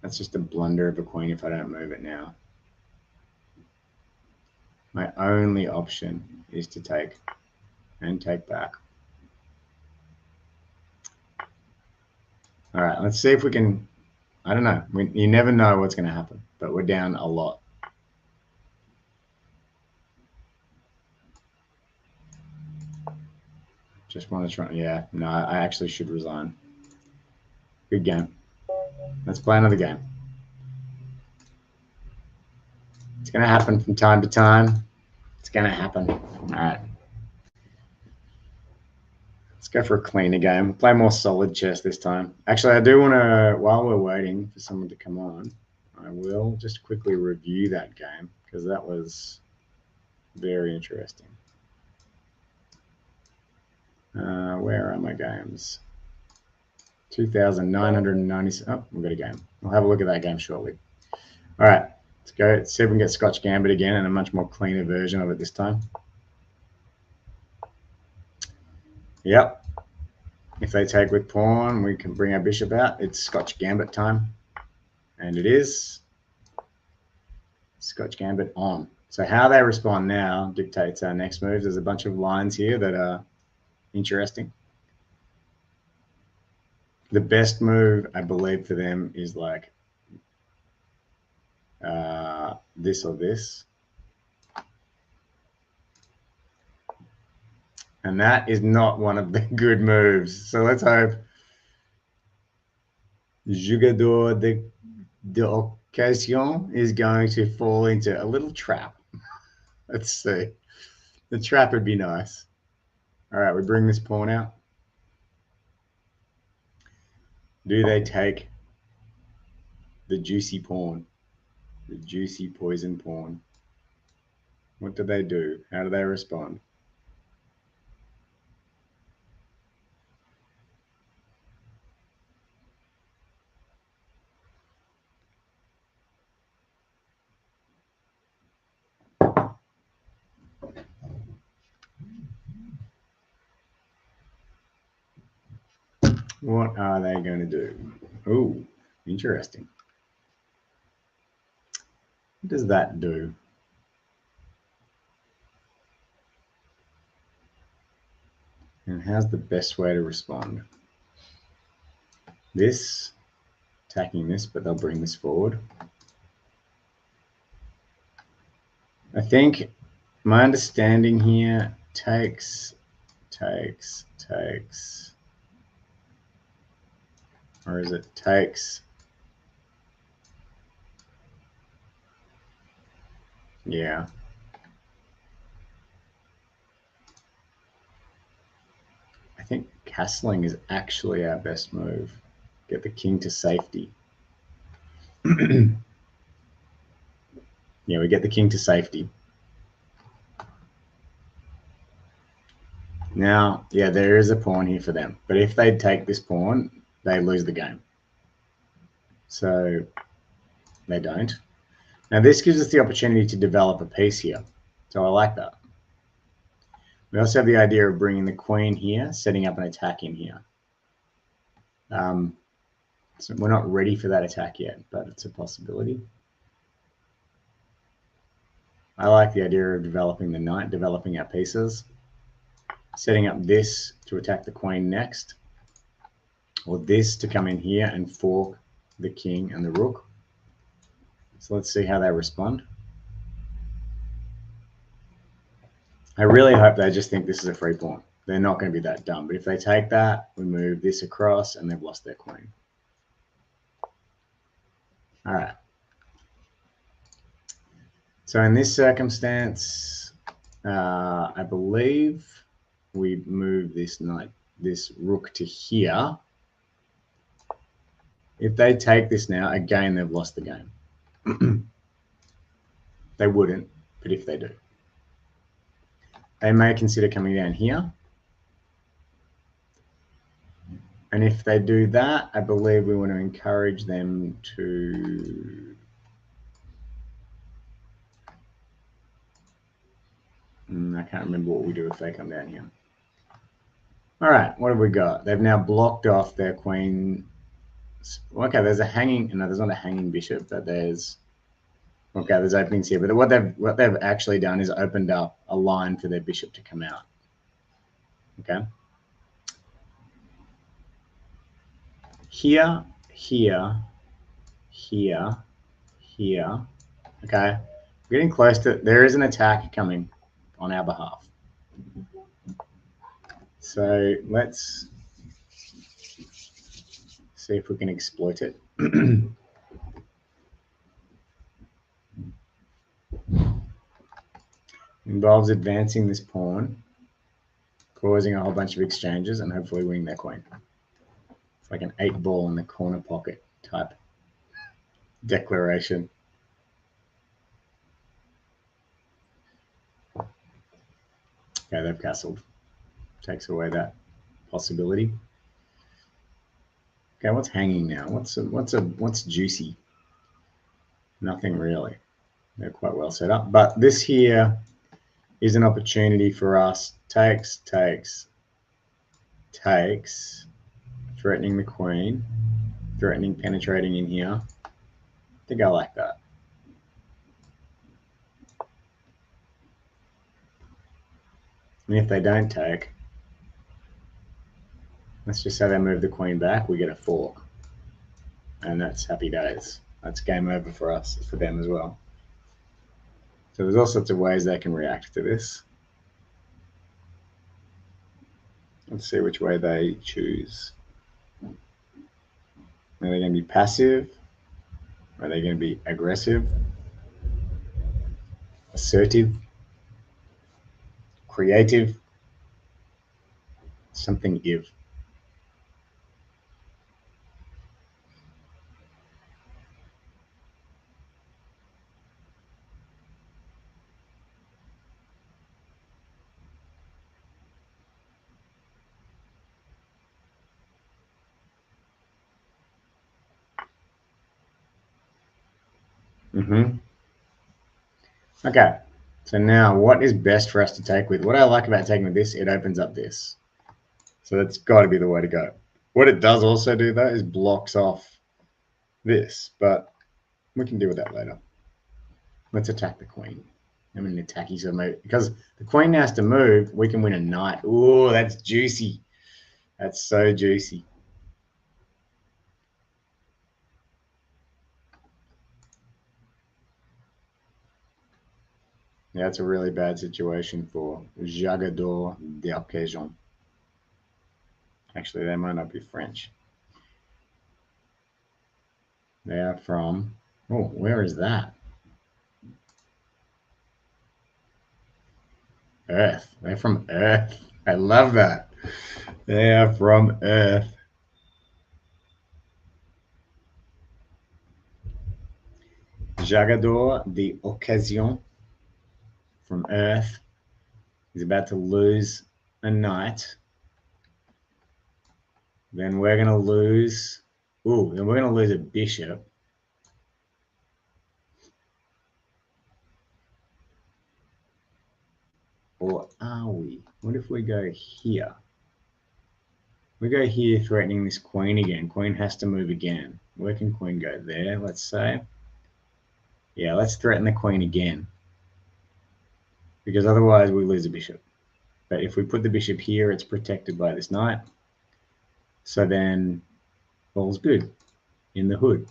That's just a blunder of a queen if I don't move it now. My only option is to take and take back. All right, let's see if we can, I don't know. You never know what's going to happen, but we're down a lot. Just want to try, yeah, no, I actually should resign. Good game. Let's play another game. It's going to happen from time to time. It's going to happen. All right. Let's go for a cleaner game. Play more solid chess this time. Actually, I do want to, while we're waiting for someone to come on, I will just quickly review that game because that was very interesting. Where are my games? 2,990. Oh, we've got a game. We'll have a look at that game shortly. All right, let's go. Let's see if we can get Scotch Gambit again and a much more cleaner version of it this time. Yep. If they take with pawn, we can bring our bishop out. It's Scotch Gambit time. And it is Scotch Gambit on. So how they respond now dictates our next moves. There's a bunch of lines here that are interesting. The best move, I believe, for them is like this or this. And that is not one of the good moves. So let's hope Jugador de Occasion is going to fall into a little trap. Let's see. The trap would be nice. All right, we bring this pawn out. Do they take the juicy pawn? The juicy poison pawn. What do they do? How do they respond? What are they going to do? Oh, interesting. What does that do? And how's the best way to respond? This, attacking this, but they'll bring this forward. I think my understanding here takes, or is it takes? Yeah. I think castling is actually our best move. Get the king to safety. Yeah, we get the king to safety. Now, yeah, there is a pawn here for them. But if they take this pawn, they lose the game. So they don't. Now, this gives us the opportunity to develop a piece here. So I like that. We also have the idea of bringing the queen here, setting up an attack in here. So we're not ready for that attack yet, but it's a possibility. I like the idea of developing the knight, developing our pieces, setting up this to attack the queen next, or this to come in here and fork the king and the rook. So let's see how they respond. I really hope they just think this is a free pawn. They're not going to be that dumb. But if they take that, we move this across and they've lost their queen. All right. So in this circumstance, I believe we move this knight, this rook to here. If they take this now, again, they've lost the game. They wouldn't, but if they do. They may consider coming down here. And if they do that, I believe we want to encourage them to I can't remember what we do if they come down here. All right, what have we got? They've now blocked off their queen. Okay, there's a hanging, no, there's not a hanging bishop, but there's Okay, there's openings here, but what they've actually done is opened up a line for their bishop to come out. Okay. Here, here, here, here. Okay. We're getting close to. There is an attack coming on our behalf. So let's see if we can exploit it. Involves advancing this pawn, causing a whole bunch of exchanges, and hopefully winning their queen. It's like an 8-ball in the corner pocket type declaration. Okay, they've castled. Takes away that possibility. Okay, what's hanging now? What's juicy? Nothing really. They're quite well set up. But this here is an opportunity for us. Takes, threatening the queen, threatening penetrating in here. I think I like that. And if they don't take, let's just say they move the queen back, we get a fork. And that's happy days. That's game over for us, for them as well. So there's all sorts of ways they can react to this. Let's see which way they choose. Are they going to be passive? Are they going to be aggressive? Assertive? Creative? Something give. Okay, so now what is best for us to take with? What I like about taking with this, it opens up this. So that's got to be the way to go. What it does also do, though, is blocks off this, but we can deal with that later. Let's attack the queen. I'm an attacky, so move. Because the queen now has to move, we can win a knight. Ooh, that's juicy. That's so juicy. Yeah, that's a really bad situation for Jagador d'Arcachon. Actually, they might not be French. They are from, oh, where is that? Earth. They're from Earth. I love that. They are from Earth. Jagador d'Occasion from Earth is about to lose a knight. Then we're going to lose. Ooh, then we're going to lose a bishop. Or are we? What if we go here? We go here threatening this queen again. Queen has to move again. Where can queen go? There, let's say. Yeah, let's threaten the queen again. Because otherwise we lose a bishop. But if we put the bishop here, it's protected by this knight. So then all's good in the hood.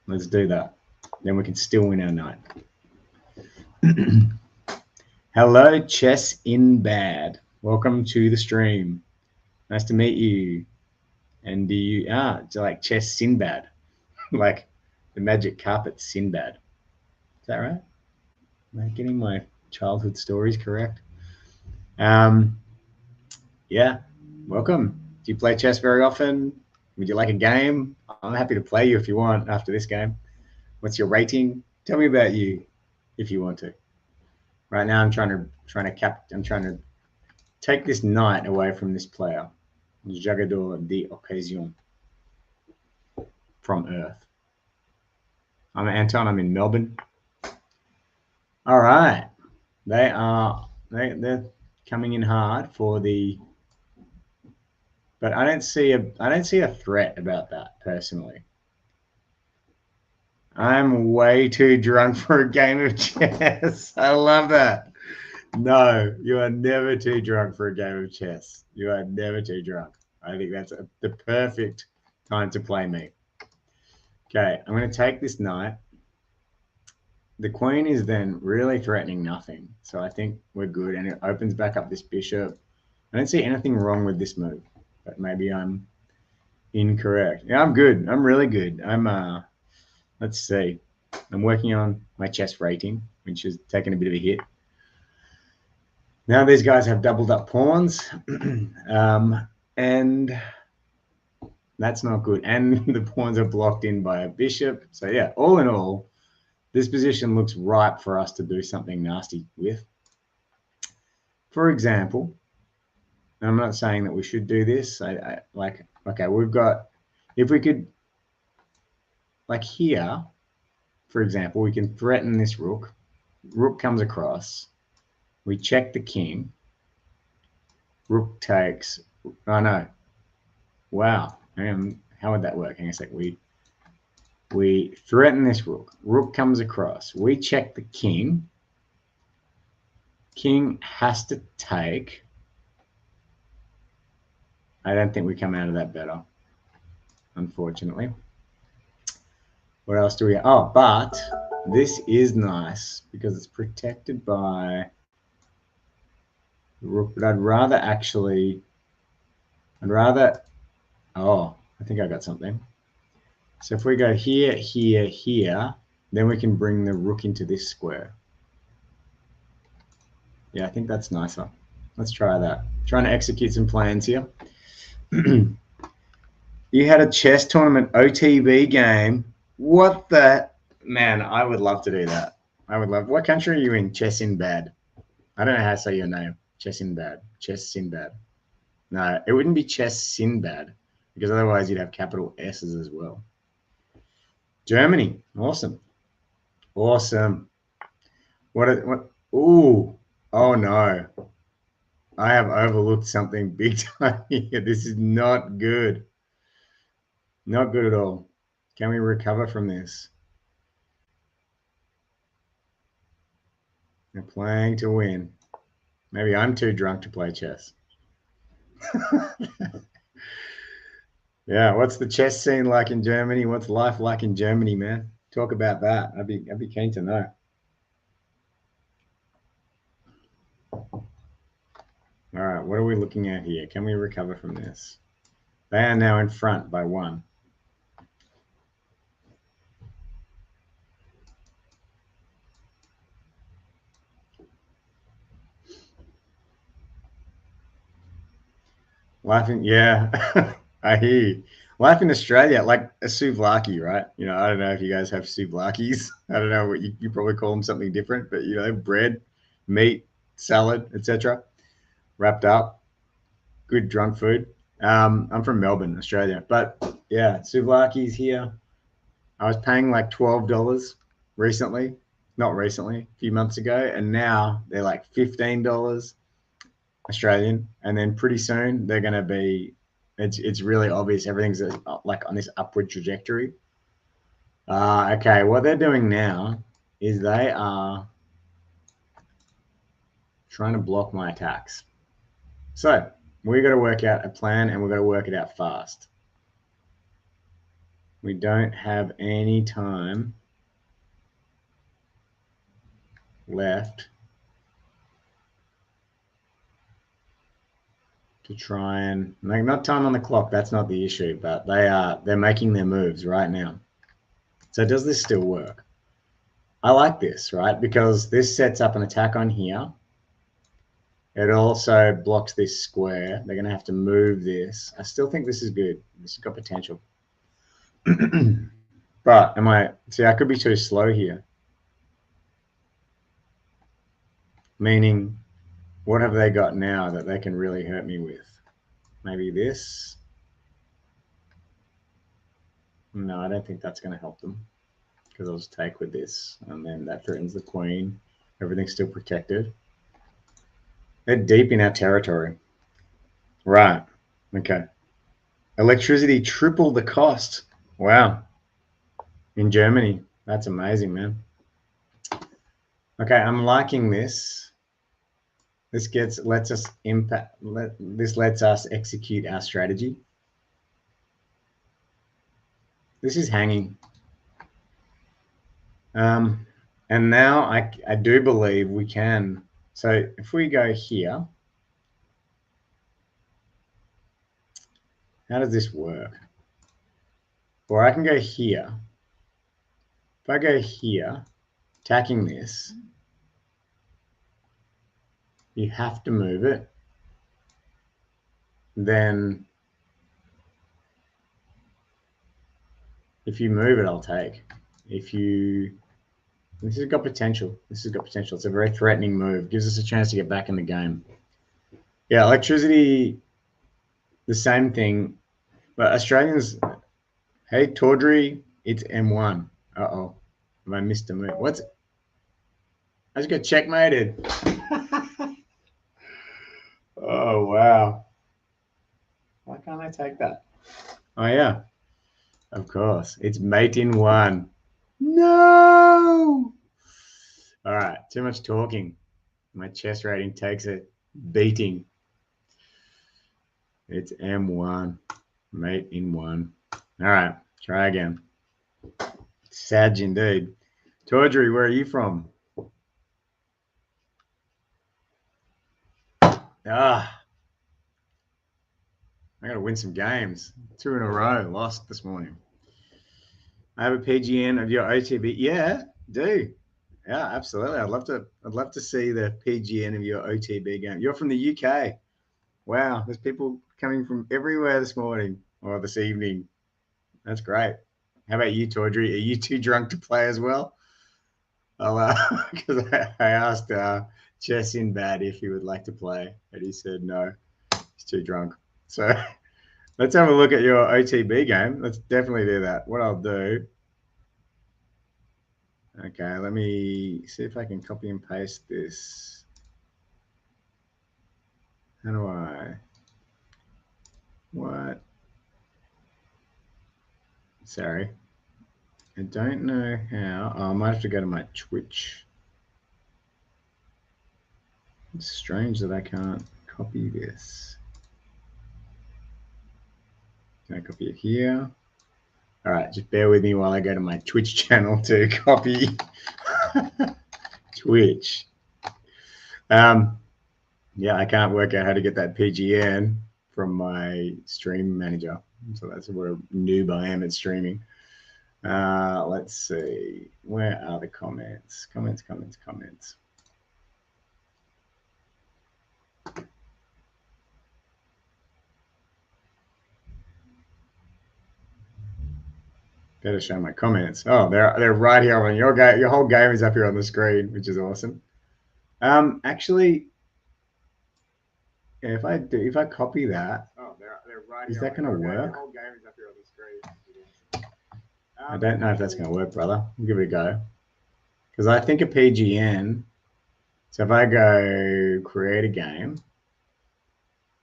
Let's do that. Then we can still win our knight. Hello, Chess in Bad. Welcome to the stream. Nice to meet you. And do you it's like Chess Sinbad, like the magic carpet Sinbad. Is that right? Am I getting my childhood stories correct? Yeah, welcome. Do you play chess very often? Would you like a game? I'm happy to play you if you want after this game. What's your rating? Tell me about you if you want to. Right now I'm trying to take this knight away from this player. Jagador d'Occasion from Earth. I'm Anton, I'm in Melbourne. All right. They're coming in hard for the, but I don't see a threat about that personally. I'm way too drunk for a game of chess. I love that. No, you are never too drunk for a game of chess. You are never too drunk. I think that's the perfect time to play me. Okay, I'm going to take this knight. The queen is then really threatening nothing. So I think we're good. And it opens back up this bishop. I don't see anything wrong with this move, but maybe I'm incorrect. Yeah, I'm good. I'm really good. Let's see. I'm working on my chess rating, which is taking a bit of a hit. Now these guys have doubled up pawns, and that's not good. And the pawns are blocked in by a bishop. So yeah, all in all, this position looks ripe for us to do something nasty with. For example, I'm not saying that we should do this. Okay, we've got, if we could, like here, for example, we can threaten this rook. Rook comes across. We check the king. Rook takes. Oh no! Wow. How would that work? Hang on a sec. We threaten this rook. Rook comes across. We check the king. King has to take. I don't think we come out of that better, unfortunately. What else do we have? Oh, but this is nice because it's protected by the rook. But I'd rather, oh, I think I got something. So if we go here, here, here, then we can bring the rook into this square. Yeah, I think that's nicer. Let's try that. Trying to execute some plans here. You had a chess tournament OTB game. What the? Man, I would love to do that. I would love. What country are you in? Chess in bad. I don't know how to say your name. Chess in bad. Chess Sinbad. No, it wouldn't be Chess Sinbad because otherwise you'd have capital S's as well. Germany. Awesome. Awesome. What? Ooh. Oh no. I have overlooked something big time here. This is not good. Not good at all. Can we recover from this? We're playing to win. Maybe I'm too drunk to play chess. Yeah, what's the chess scene like in Germany? What's life like in Germany, man? Talk about that. I'd be keen to know. All right, what are we looking at here? Can we recover from this? They are now in front by 1. Laughing, yeah, I hear you. Life in Australia, like a souvlaki, right? You know, I don't know if you guys have souvlakis. I don't know what you probably call them something different, but you know, bread, meat, salad, etc., wrapped up. Good drunk food. I'm from Melbourne, Australia, but yeah, souvlaki's here. I was paying like $12 recently, not recently, a few months ago, and now they're like $15 Australian, and then pretty soon they're going to be. It's really obvious everything's like on this upward trajectory. Okay, what they're doing now is they are trying to block my attacks. So we got to work out a plan, and we've got to work it out fast. We don't have any time left to try and make, not time on the clock, that's not the issue, but they're making their moves right now. So does this still work? I like this, right? Because this sets up an attack on here. It also blocks this square. They're going to have to move this. I still think this is good. This has got potential. But I could be too slow here. Meaning, what have they got now that they can really hurt me with? Maybe this? No, I don't think that's going to help them because I'll just take with this, and then that threatens the queen. Everything's still protected. They're deep in our territory. Right. Okay. Electricity tripled the cost. Wow. In Germany. That's amazing, man. Okay, I'm liking this. This lets us execute our strategy. This is hanging. And now I do believe we can. So if we go here, how does this work? Or I can go here. If I go here, attacking this, you have to move it. Then if you move it, I'll take. If you, this has got potential. This has got potential. It's a very threatening move. Gives us a chance to get back in the game. Yeah, electricity, the same thing. But Australians, hey, Tawdry, it's M1. Uh-oh. Have I missed a move? What's it? I just got checkmated. Oh, wow. Why can't I take that? Oh, yeah. Of course. It's mate in one. No! All right. Too much talking. My chess rating takes a beating. It's M1. Mate in one. All right. Try again. Sad indeed. Tawdry, where are you from? Ah. I got to win some games. 2 in a row. Lost this morning. I have a PGN of your OTB. Yeah, do. Yeah, absolutely. I'd love to see the PGN of your OTB game. You're from the UK. Wow, there's people coming from everywhere this morning or this evening. That's great. How about you, Tawdry? Are you too drunk to play as well? Because I asked Chess in Bad if he would like to play, and he said no, he's too drunk. So let's have a look at your OTB game. Let's definitely do that. What I'll do. Okay, let me see if I can copy and paste this. How do I? What? Sorry. I don't know how. Oh, I might have to go to my Twitch. It's strange that I can't copy this. Can I copy it here? All right, just bear with me while I go to my Twitch channel to copy Twitch. Yeah, I can't work out how to get that PGN from my stream manager. So that's where noob I am at streaming. Let's see. Where are the comments? Comments. Better show my comments. Oh, they're right here on your game. Your whole game is up here on the screen, which is awesome. Actually, if I copy that, oh, they're right is that going to work? Your whole game is up here on the screen. I don't know if that's going to work, brother. We'll give it a go. Because I think a PGN. So if I go create a game,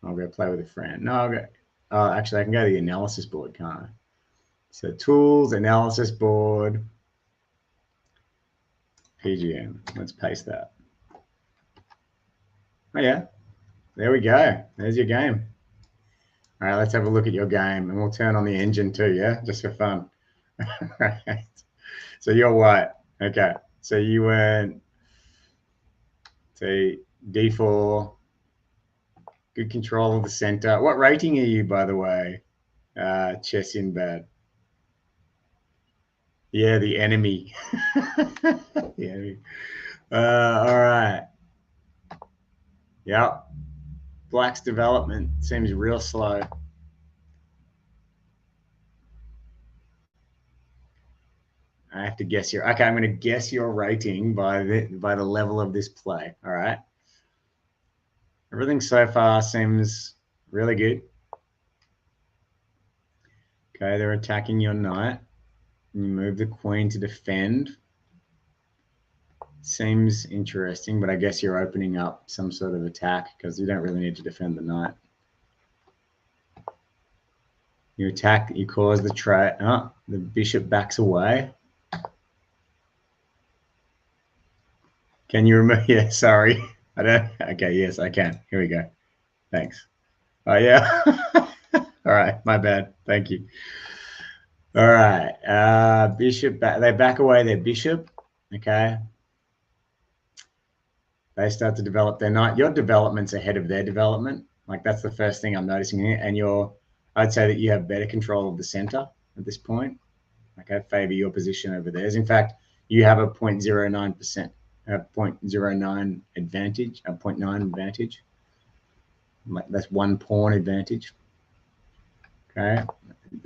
I'll go play with a friend. No, I'll go. Oh, actually, I can go to the analysis board, can't I? So tools, analysis board, PGN. Let's paste that. Oh, yeah. There we go. There's your game. All right, let's have a look at your game, and we'll turn on the engine too, yeah? Just for fun. All right. So you're white. Okay. So you went, say, D4. Good control of the center. What rating are you, by the way? Chess in bad. Yeah, the enemy. The enemy. All right. Yep. Black's development seems real slow. I have to guess your. Okay, I'm going to guess your rating by the level of this play. All right. Everything so far seems really good. Okay, they're attacking your knight. You move the queen to defend. Seems interesting, but I guess you're opening up some sort of attack because you don't really need to defend the knight. You attack, you cause the trade. Oh, the bishop backs away. Can you remember? Yeah, sorry. I don't. Okay, yes, I can. Here we go. Thanks. Oh, yeah. All right, my bad. Thank you. All right. Bishop, they back away their bishop. Okay. They start to develop their knight. Your development's ahead of their development. Like, that's the first thing I'm noticing here. And I'd say that you have better control of the center at this point. Okay, favor your position over theirs. In fact, you have a 0.09%, a 0.09 advantage, a 0.9 advantage. That's one pawn advantage. Okay,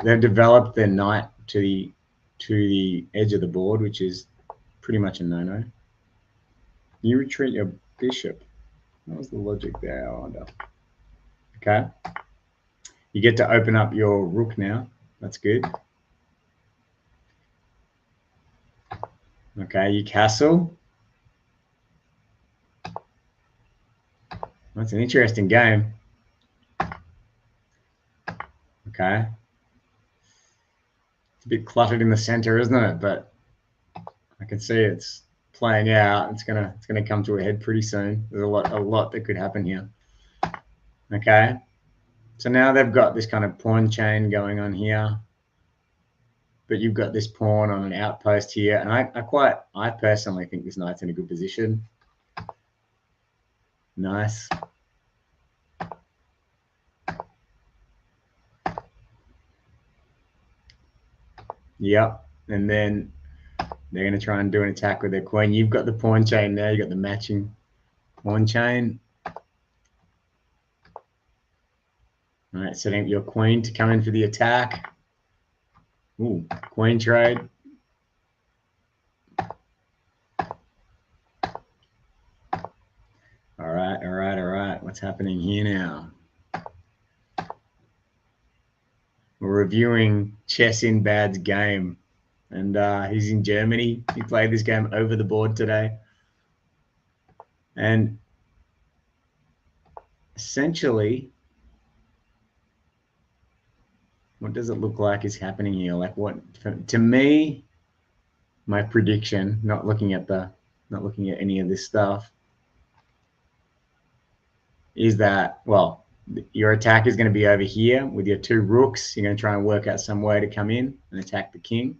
they've developed their knight to the edge of the board, which is pretty much a no-no. You retreat your bishop. What was the logic there? I wonder. Okay, you get to open up your rook now. That's good. Okay, you castle. That's an interesting game. Okay. It's a bit cluttered in the center, isn't it? But I can see it's playing out. It's gonna come to a head pretty soon. There's a lot that could happen here. Okay. So now they've got this kind of pawn chain going on here. But you've got this pawn on an outpost here. And I personally think this knight's in a good position. Nice. Yep. And then they're going to try and do an attack with their queen. You've got the pawn chain there. You've got the matching pawn chain. All right, setting up your queen to come in for the attack. Ooh, queen trade. All right. What's happening here now? We're reviewing Chess in Bad's game. And he's in Germany. He played this game over the board today. And essentially, what does it look like is happening here? Like, what, to me, my prediction, not looking at any of this stuff, is that, well, your attack is going to be over here with your two rooks. You're going to try and work out some way to come in and attack the king.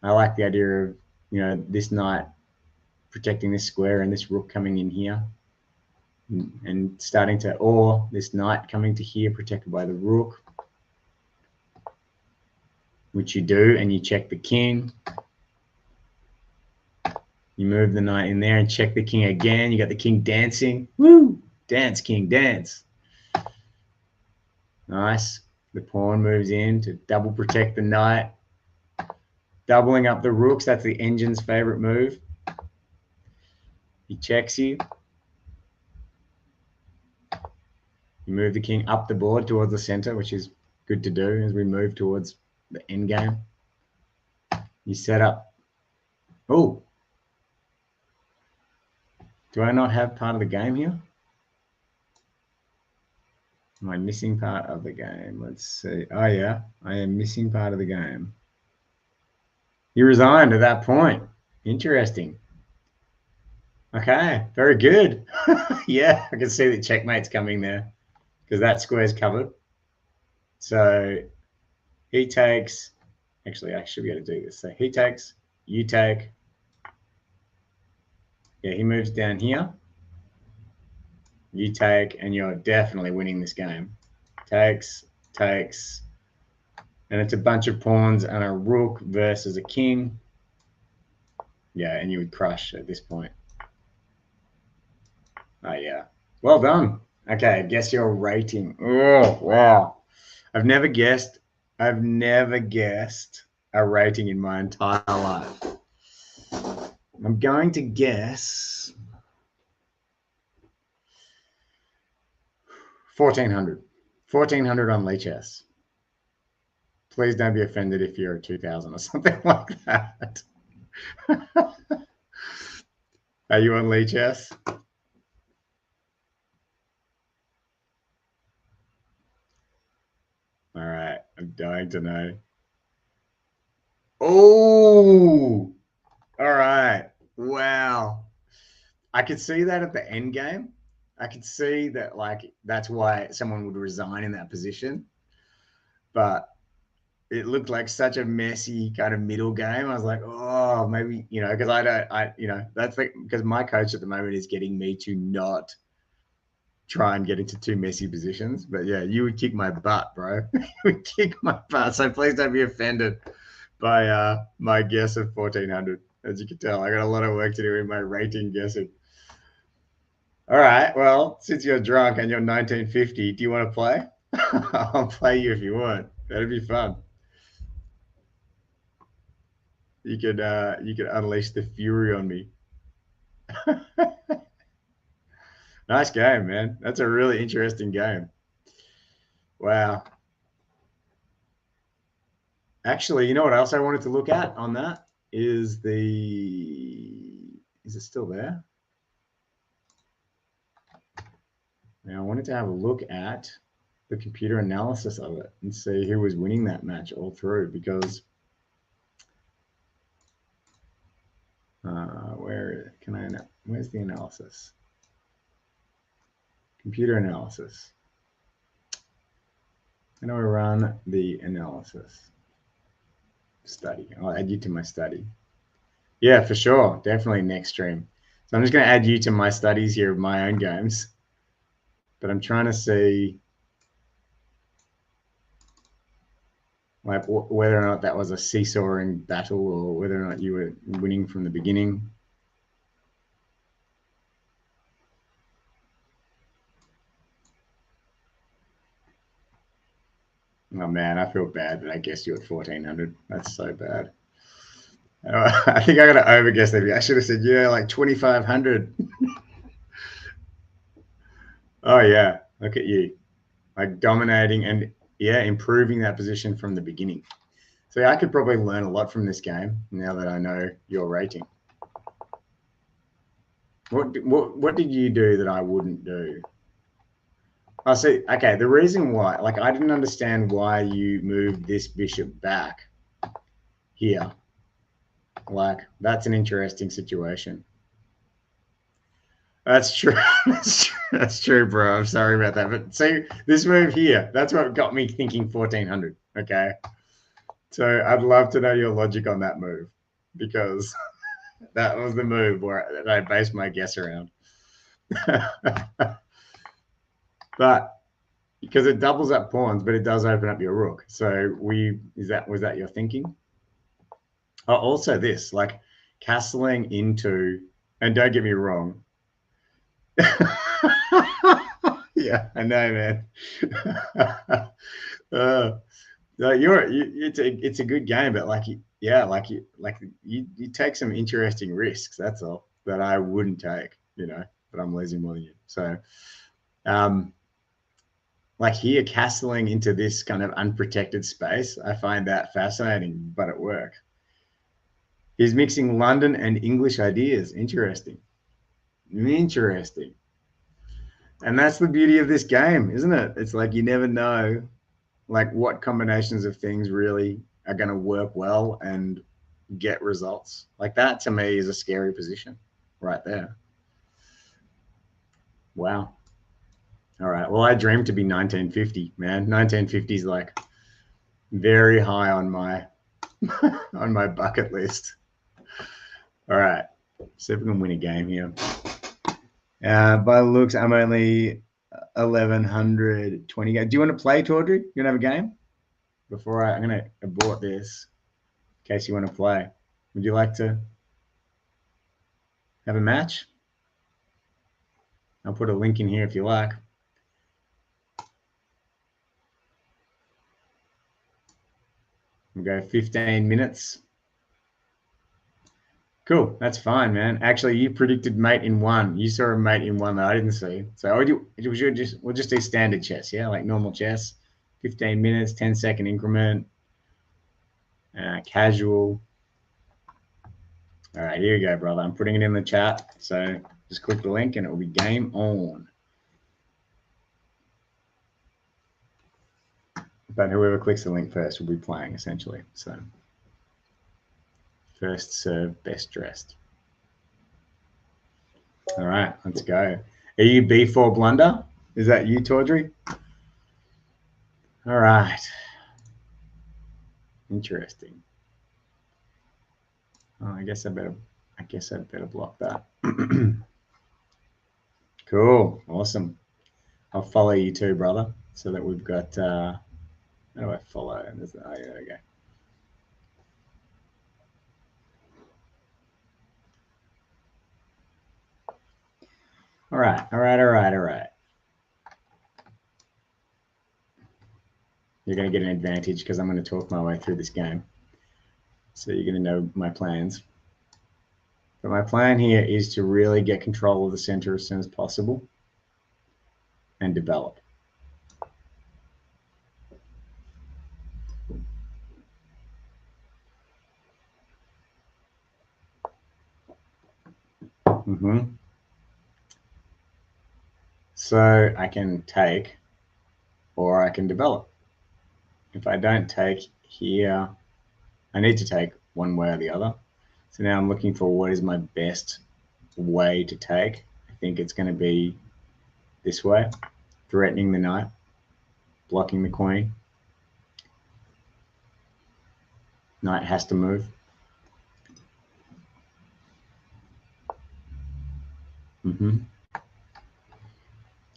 I like the idea of, this knight protecting this square and this rook coming in here and starting to, or this knight coming to here protected by the rook, which you do, and you check the king. You move the knight in there and check the king again. You got the king dancing. Woo! Dance, king, dance. Nice. The pawn moves in to double protect the knight. Doubling up the rooks. That's the engine's favorite move. He checks you. You move the king up the board towards the center, which is good to do as we move towards the end game. You set up. Oh. Do I not have part of the game here? Am I missing part of the game? Let's see. Oh, yeah. I am missing part of the game. You resigned at that point. Interesting. Okay. Very good. Yeah, I can see that checkmate's coming there because that square's covered. So he takes... Actually, I should be able to do this. So he takes, you take. Yeah, he moves down here. You take, and you're definitely winning this game. Takes, takes. And it's a bunch of pawns and a rook versus a king. Yeah, and you would crush at this point. Oh, yeah. Well done. Okay, guess your rating. Oh, wow. I've never guessed a rating in my entire life. I'm going to guess 1,400. 1,400 on Lichess. Please don't be offended if you're a 2,000 or something like that. Are you on Lichess? All right, I'm dying to know. Oh, all right. Wow. I could see that at the end game. I could see that, like, that's why someone would resign in that position. But it looked like such a messy kind of middle game. I was like, oh, maybe, because that's like, because my coach at the moment is getting me to not try and get into too messy positions. But yeah, you would kick my butt, bro. You would kick my butt. So please don't be offended by my guess of 1400. As you can tell, I got a lot of work to do in my rating guessing. All right. Well, since you're drunk and you're 1950, do you want to play? I'll play you if you want. That'd be fun. You could unleash the fury on me. Nice game, man. That's a really interesting game. Wow. Actually, you know what else I wanted to look at on that is is it still there? Now I wanted to have a look at the computer analysis of it and see who was winning that match all through, because where's the analysis? Computer analysis. How do I run the analysis? Study. I'll add you to my study. Yeah, for sure. Definitely next stream. So I'm just going to add you to my studies here of my own games. But I'm trying to see like whether or not that was a seesawing battle or whether or not you were winning from the beginning. Oh man, I feel bad that I guessed you at 1400. That's so bad. I think I got to overguess that. I should have said, yeah, like 2500. Oh yeah, look at you, like dominating and improving that position from the beginning. So I could probably learn a lot from this game now that I know your rating. What did you do that I wouldn't do? I see. Okay, the reason why, like, I didn't understand why you moved this bishop back here. Like, that's an interesting situation. That's true. That's true, bro. I'm sorry about that. But see, this move here, that's what got me thinking 1400. Okay. So I'd love to know your logic on that move, because that was the move that I based my guess around. But because it doubles up pawns, but it does open up your rook. So was that your thinking? Oh, also this, like castling into, and don't get me wrong. Yeah, I know, man. It's a good game, but like, yeah, like you take some interesting risks. That's all that I wouldn't take, but I'm losing more than you. So, like here, castling into this kind of unprotected space, I find that fascinating, but at work. He's mixing London and English ideas. Interesting. Interesting. And that's the beauty of this game, isn't it? It's like you never know like what combinations of things really are going to work well and get results. Like that to me is a scary position right there. Wow. All right. Well, I dream to be 1950, man. 1950 is like very high on my on my bucket list. All right. See if we can win a game here. By the looks, I'm only 1120. Do you want to play, Tawdry? You want to have a game? Before I'm going to abort this in case you want to play. Would you like to have a match? I'll put a link in here if you like. We'll go 15 minutes. Cool. That's fine, man. Actually, you predicted mate in one. You saw a mate in one that I didn't see. So we'll just do standard chess, yeah? Like normal chess. 15 minutes, 10-second increment. Casual. All right, here you go, brother. I'm putting it in the chat. So just click the link and it will be game on. But whoever clicks the link first will be playing, essentially. So first serve, best dressed. All right, let's go. Are you B4 blunder? Is that you, Tawdry? All right. Interesting. Oh, I guess I better block that. Cool. Awesome. I'll follow you too, brother, so that we've got how do I follow? Oh, yeah, there we go. All right. You're going to get an advantage because I'm going to talk my way through this game. So you're going to know my plans. But my plan here is to really get control of the center as soon as possible and develop. So I can take or I can develop. If I don't take here, I need to take one way or the other. So now I'm looking for what is my best way to take. I think it's going to be this way, threatening the knight, blocking the queen. Knight has to move.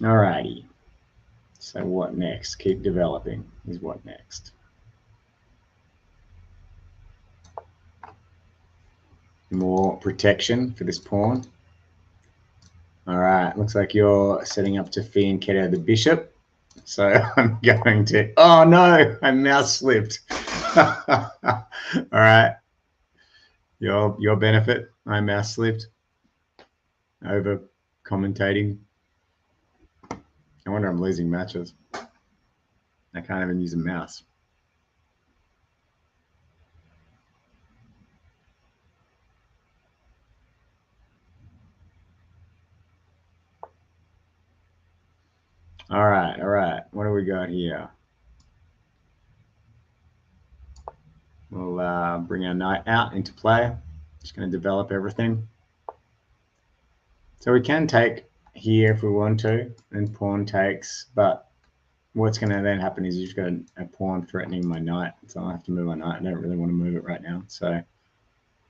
Alrighty. So what next? Keep developing is what next. More protection for this pawn. All right, looks like you're setting up to fianchetto the bishop. So I'm going to, oh no, I mouse slipped. All right, your benefit, I mouse slipped. Over commentating. I wonder I'm losing matches. I can't even use a mouse. All right. What do we got here? We'll bring our knight out into play. Just going to develop everything. So we can take here if we want to, and pawn takes, but what's going to then happen is you've got a pawn threatening my knight, so I'll have to move my knight. I don't really want to move it right now, so I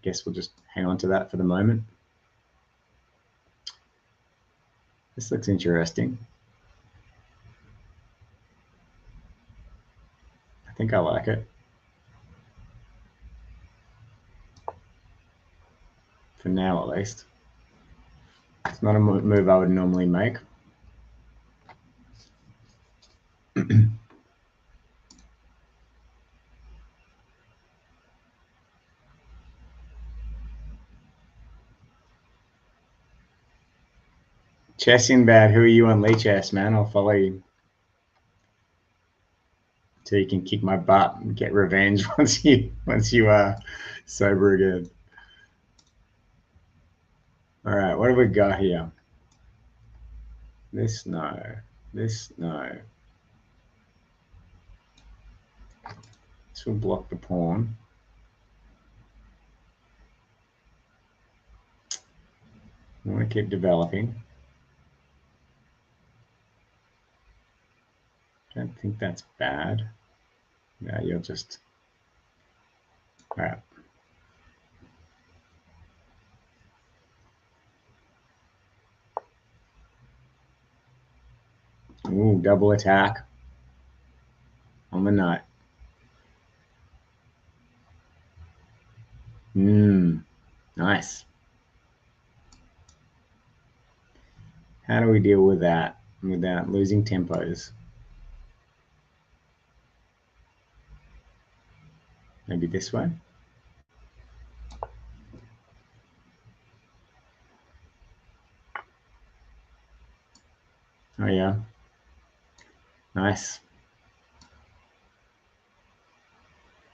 guess we'll just hang on to that for the moment. This looks interesting. I think I like it. For now, at least. It's not a move I would normally make. Chess in bad. Who are you on Lee Chess, man? I'll follow you. So you can kick my butt and get revenge once you are sober again. All right, what have we got here? This no. This no. This will block the pawn. I want to keep developing. I don't think that's bad. Yeah, you'll just... All right. Ooh, double attack on the knight. Nice. How do we deal with that without losing tempos? Maybe this way? Oh, yeah. Nice.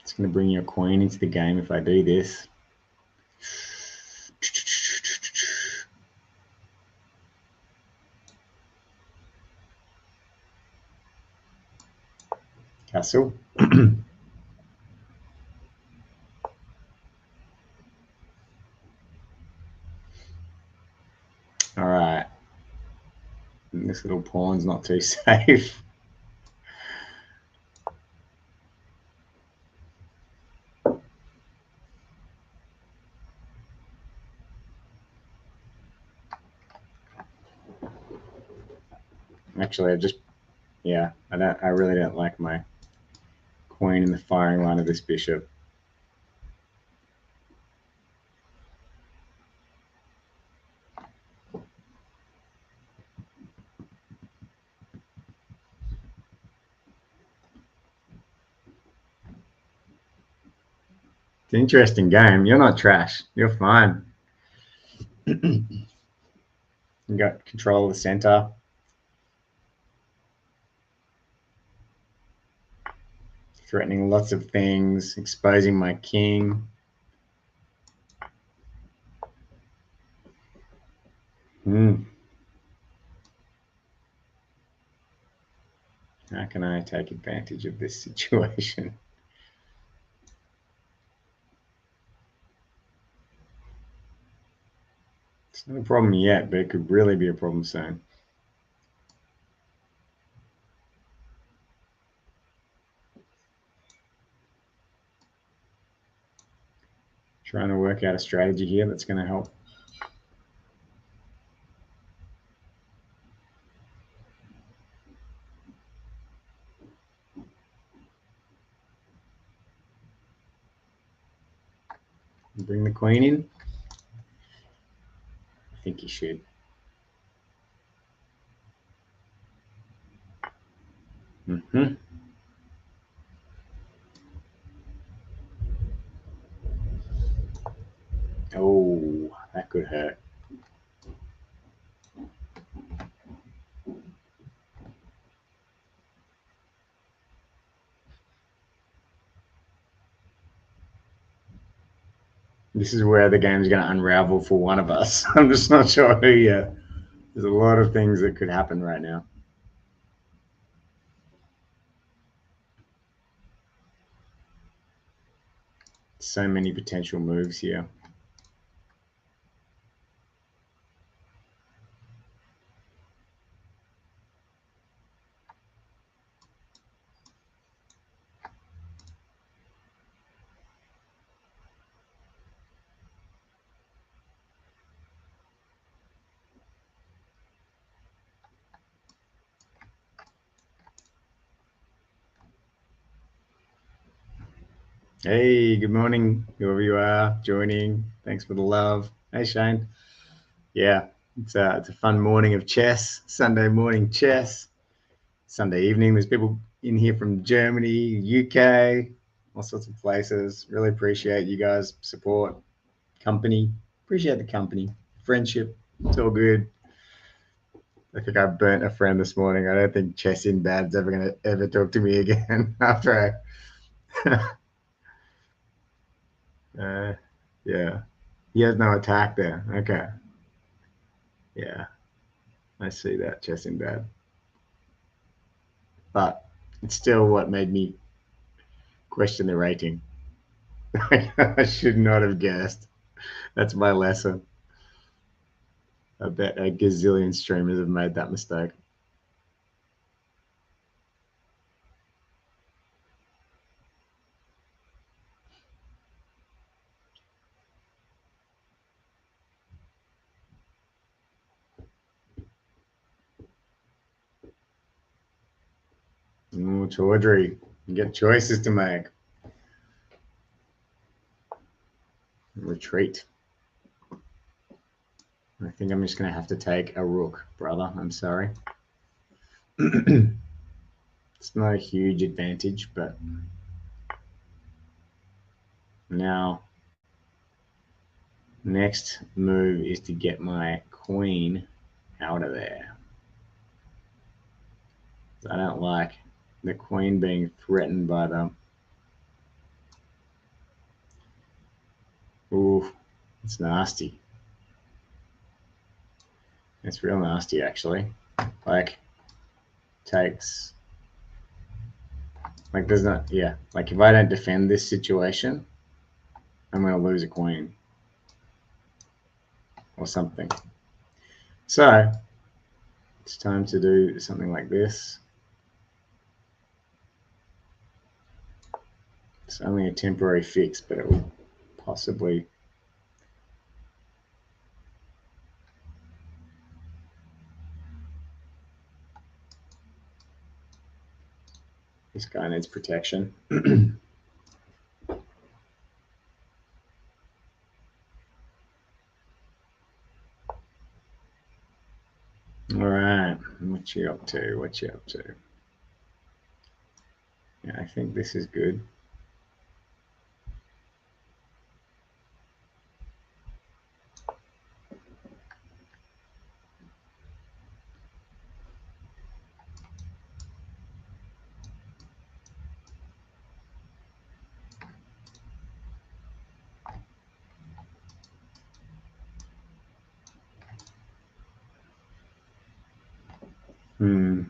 It's going to bring your queen into the game if I do this. Castle. All This little pawn's not too safe. Actually, I really don't like my queen in the firing line of this bishop. It's an interesting game. You're not trash. You're fine. You got control of the center. Threatening lots of things, exposing my king. How can I take advantage of this situation? It's not a problem yet, but it could really be a problem soon. Trying to work out a strategy here that's going to help. Bring the queen in. I think you should. Oh, that could hurt. This is where the game's going to unravel for one of us. I'm just not sure who yet. There's a lot of things that could happen right now. So many potential moves here. Hey, good morning, whoever you are joining. Thanks for the love. Hey, Shane. Yeah, it's a fun morning of chess. Sunday morning chess. Sunday evening. There's people in here from Germany, UK, all sorts of places. Really appreciate you guys' support, company. Appreciate the company, friendship. It's all good. I think I burnt a friend this morning. I don't think Chess in Bad's ever gonna ever talk to me again after I. Yeah, he has no attack there. Okay. Yeah, I see that, Chess in Bad. But it's still what made me question the rating. I should not have guessed. That's my lesson. I bet a gazillion streamers have made that mistake. Oh, Chaudhry, you get choices to make. Retreat. I think I'm just going to have to take a rook, brother. I'm sorry. It's not a huge advantage, but now next move is to get my queen out of there. I don't like the queen being threatened by them. Ooh, it's nasty. It's real nasty, actually. Like, takes... Like, there's not... Yeah, like, if I don't defend this situation, I'm going to lose a queen. Or something. So, it's time to do something like this. It's only a temporary fix, but it will possibly this guy needs protection. All right, what you up to? What you up to? Yeah, I think this is good. Hmm.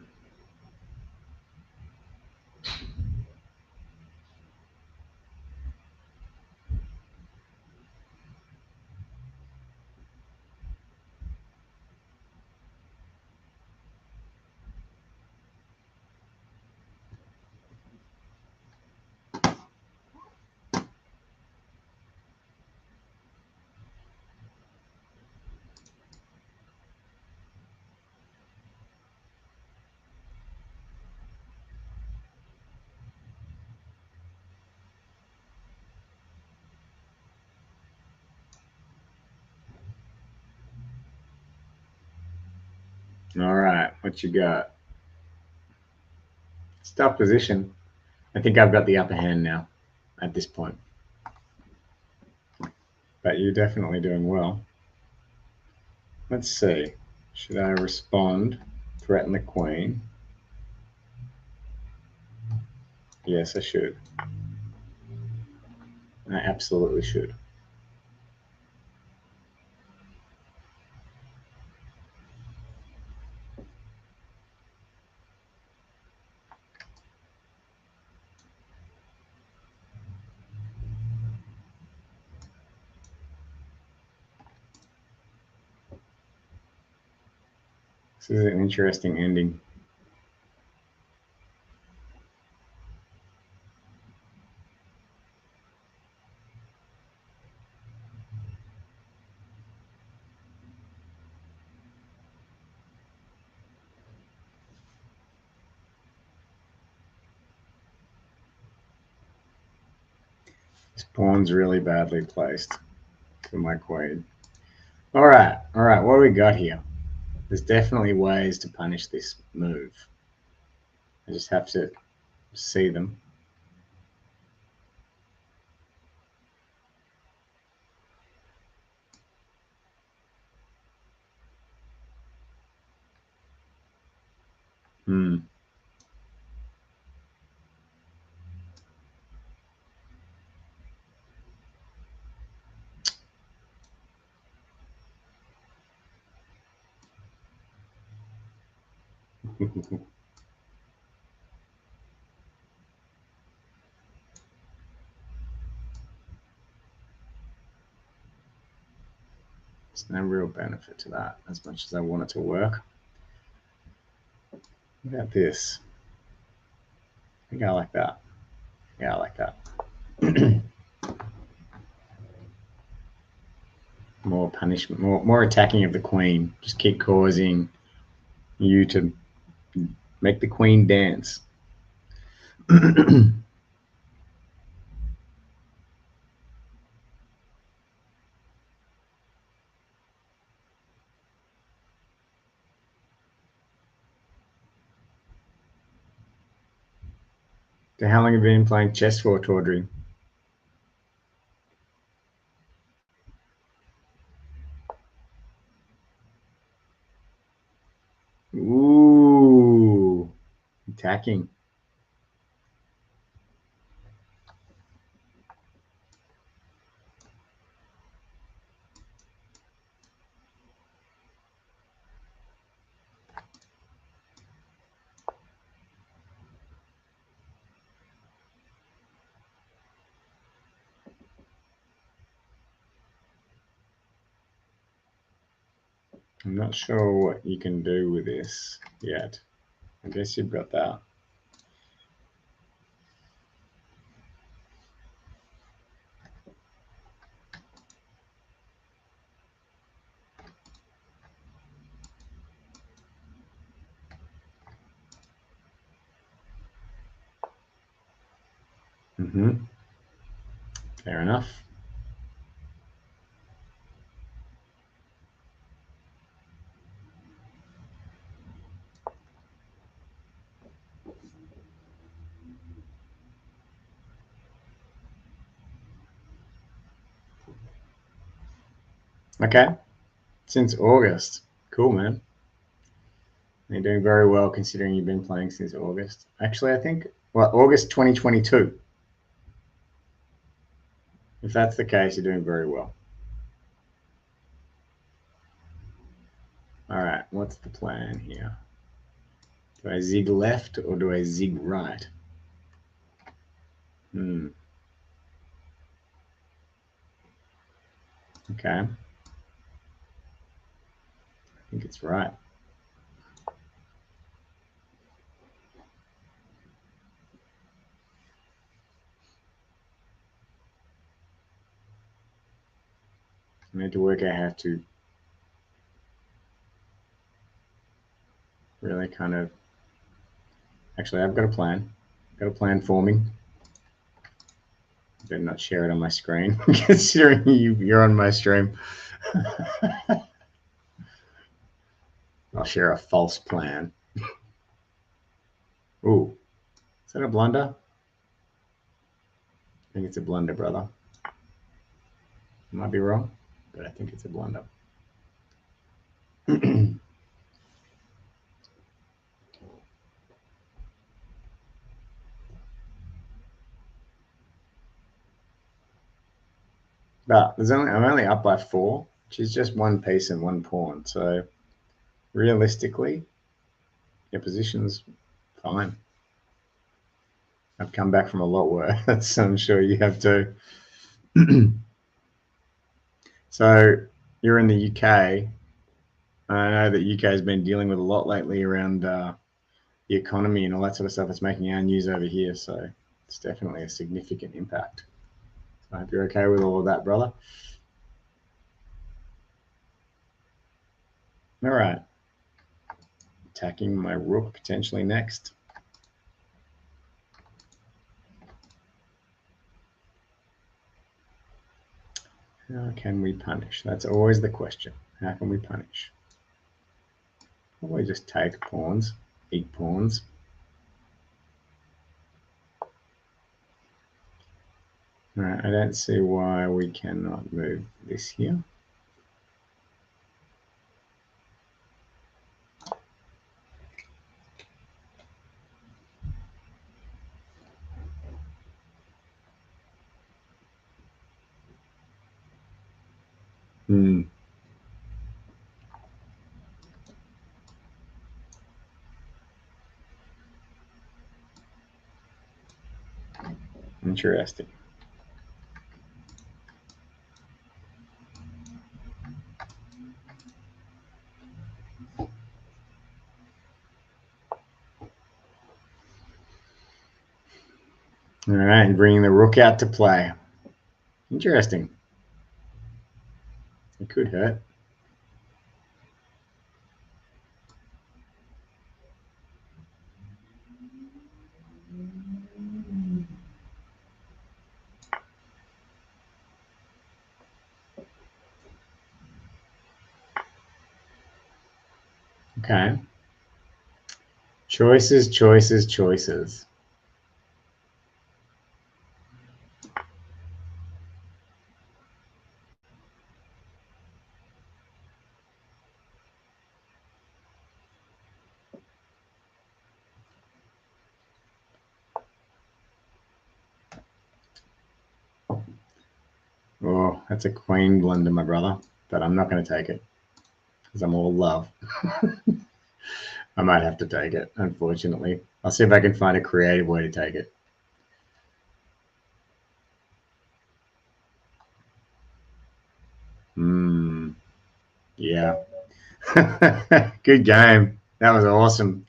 All right, what you got? It's a tough position. I think I've got the upper hand now at this point. But you're definitely doing well. Let's see. Should I respond? Threaten the queen? Yes, I should. I absolutely should. This is an interesting ending. This pawn's really badly placed for my queen. All right, what do we got here? There's definitely ways to punish this move. I just have to see them. Hmm. There's no real benefit to that as much as I want it to work. What about this? I think I like that. Yeah, I like that. More punishment, more attacking of the queen. Just keep causing you to make the queen dance. So how long have you been playing chess for, Tawdry? Ooh, attacking. I'm not sure what you can do with this yet. I guess you've got that. Fair enough. Okay. Since August. Cool, man. You're doing very well considering you've been playing since August. Actually, I think, well, August 2022. If that's the case, you're doing very well. All right, what's the plan here? Do I zig left or do I zig right? Okay. I think it's right. I need to work out how to really kind of. Actually, I've got a plan. I've got a plan forming. I better not share it on my screen, considering you're on my stream. I'll share a false plan. Ooh, is that a blunder? I think it's a blunder, brother. I might be wrong, but I think it's a blunder. But I'm only up by 4, which is just one piece and one pawn. So realistically, your position's fine. I've come back from a lot worse, so I'm sure you have too. So you're in the UK. I know that UK has been dealing with a lot lately around the economy and all that sort of stuff. It's making our news over here, so it's definitely a significant impact. So I hope you're okay with all of that, brother. All right. Attacking my rook potentially next. How can we punish? That's always the question. How can we punish? Probably just take pawns, eat pawns. All right, I don't see why we cannot move this here. Interesting. All right, bringing the rook out to play. Interesting. It could hurt. Okay. Choices, choices, choices. Oh, that's a queen blunder, my brother. But I'm not going to take it because I'm all love. I might have to take it, unfortunately. I'll see if I can find a creative way to take it. Yeah. Good game. That was awesome.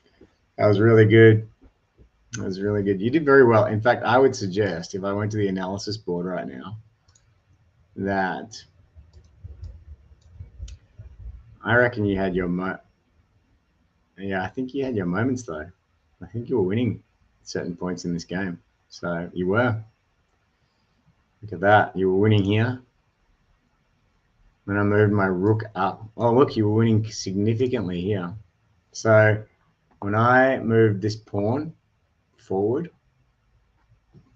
That was really good. That was really good. You did very well. In fact, I would suggest if I went to the analysis board right now that I reckon you had your yeah, I think you had your moments though. I think you were winning at certain points in this game. So you were. Look at that. You were winning here. When I moved my rook up. Oh, look, you were winning significantly here. So when I moved this pawn forward,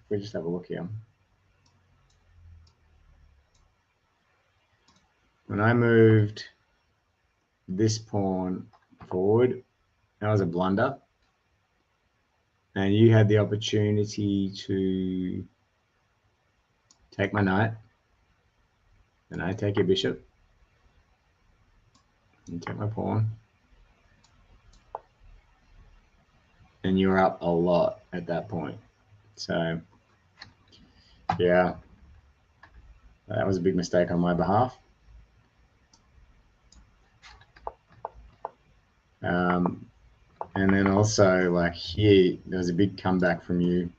we just have a look here. When I moved this pawn forward, that was a blunder. And you had the opportunity to take my knight. And I take your bishop. And take my pawn. And you were up a lot at that point. So, yeah, that was a big mistake on my behalf. And then also, like here, there was a big comeback from you.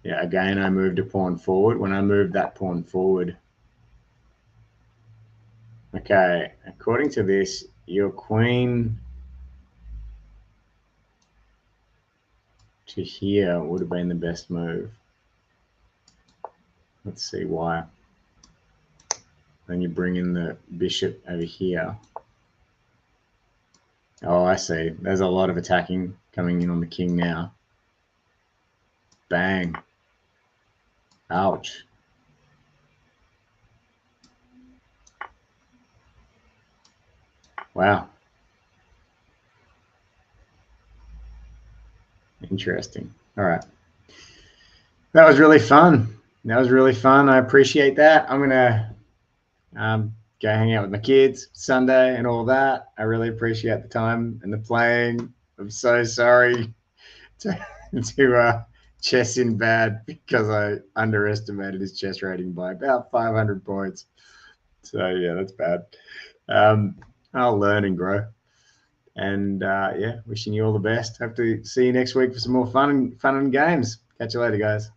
Yeah, again, I moved a pawn forward. When I moved that pawn forward, okay, according to this, your queen to here would have been the best move. Let's see why. Then you bring in the bishop over here. Oh, I see. There's a lot of attacking coming in on the king now. Bang. Ouch. Wow. Interesting. All right. That was really fun. That was really fun. I appreciate that. I'm going to go hang out with my kids Sunday and all that. I really appreciate the time and the playing. I'm so sorry to chess in bad because I underestimated his chess rating by about 500 points. So yeah, that's bad. I'll learn and grow. And yeah, wishing you all the best. Hope to see you next week for some more fun and games. Catch you later, guys.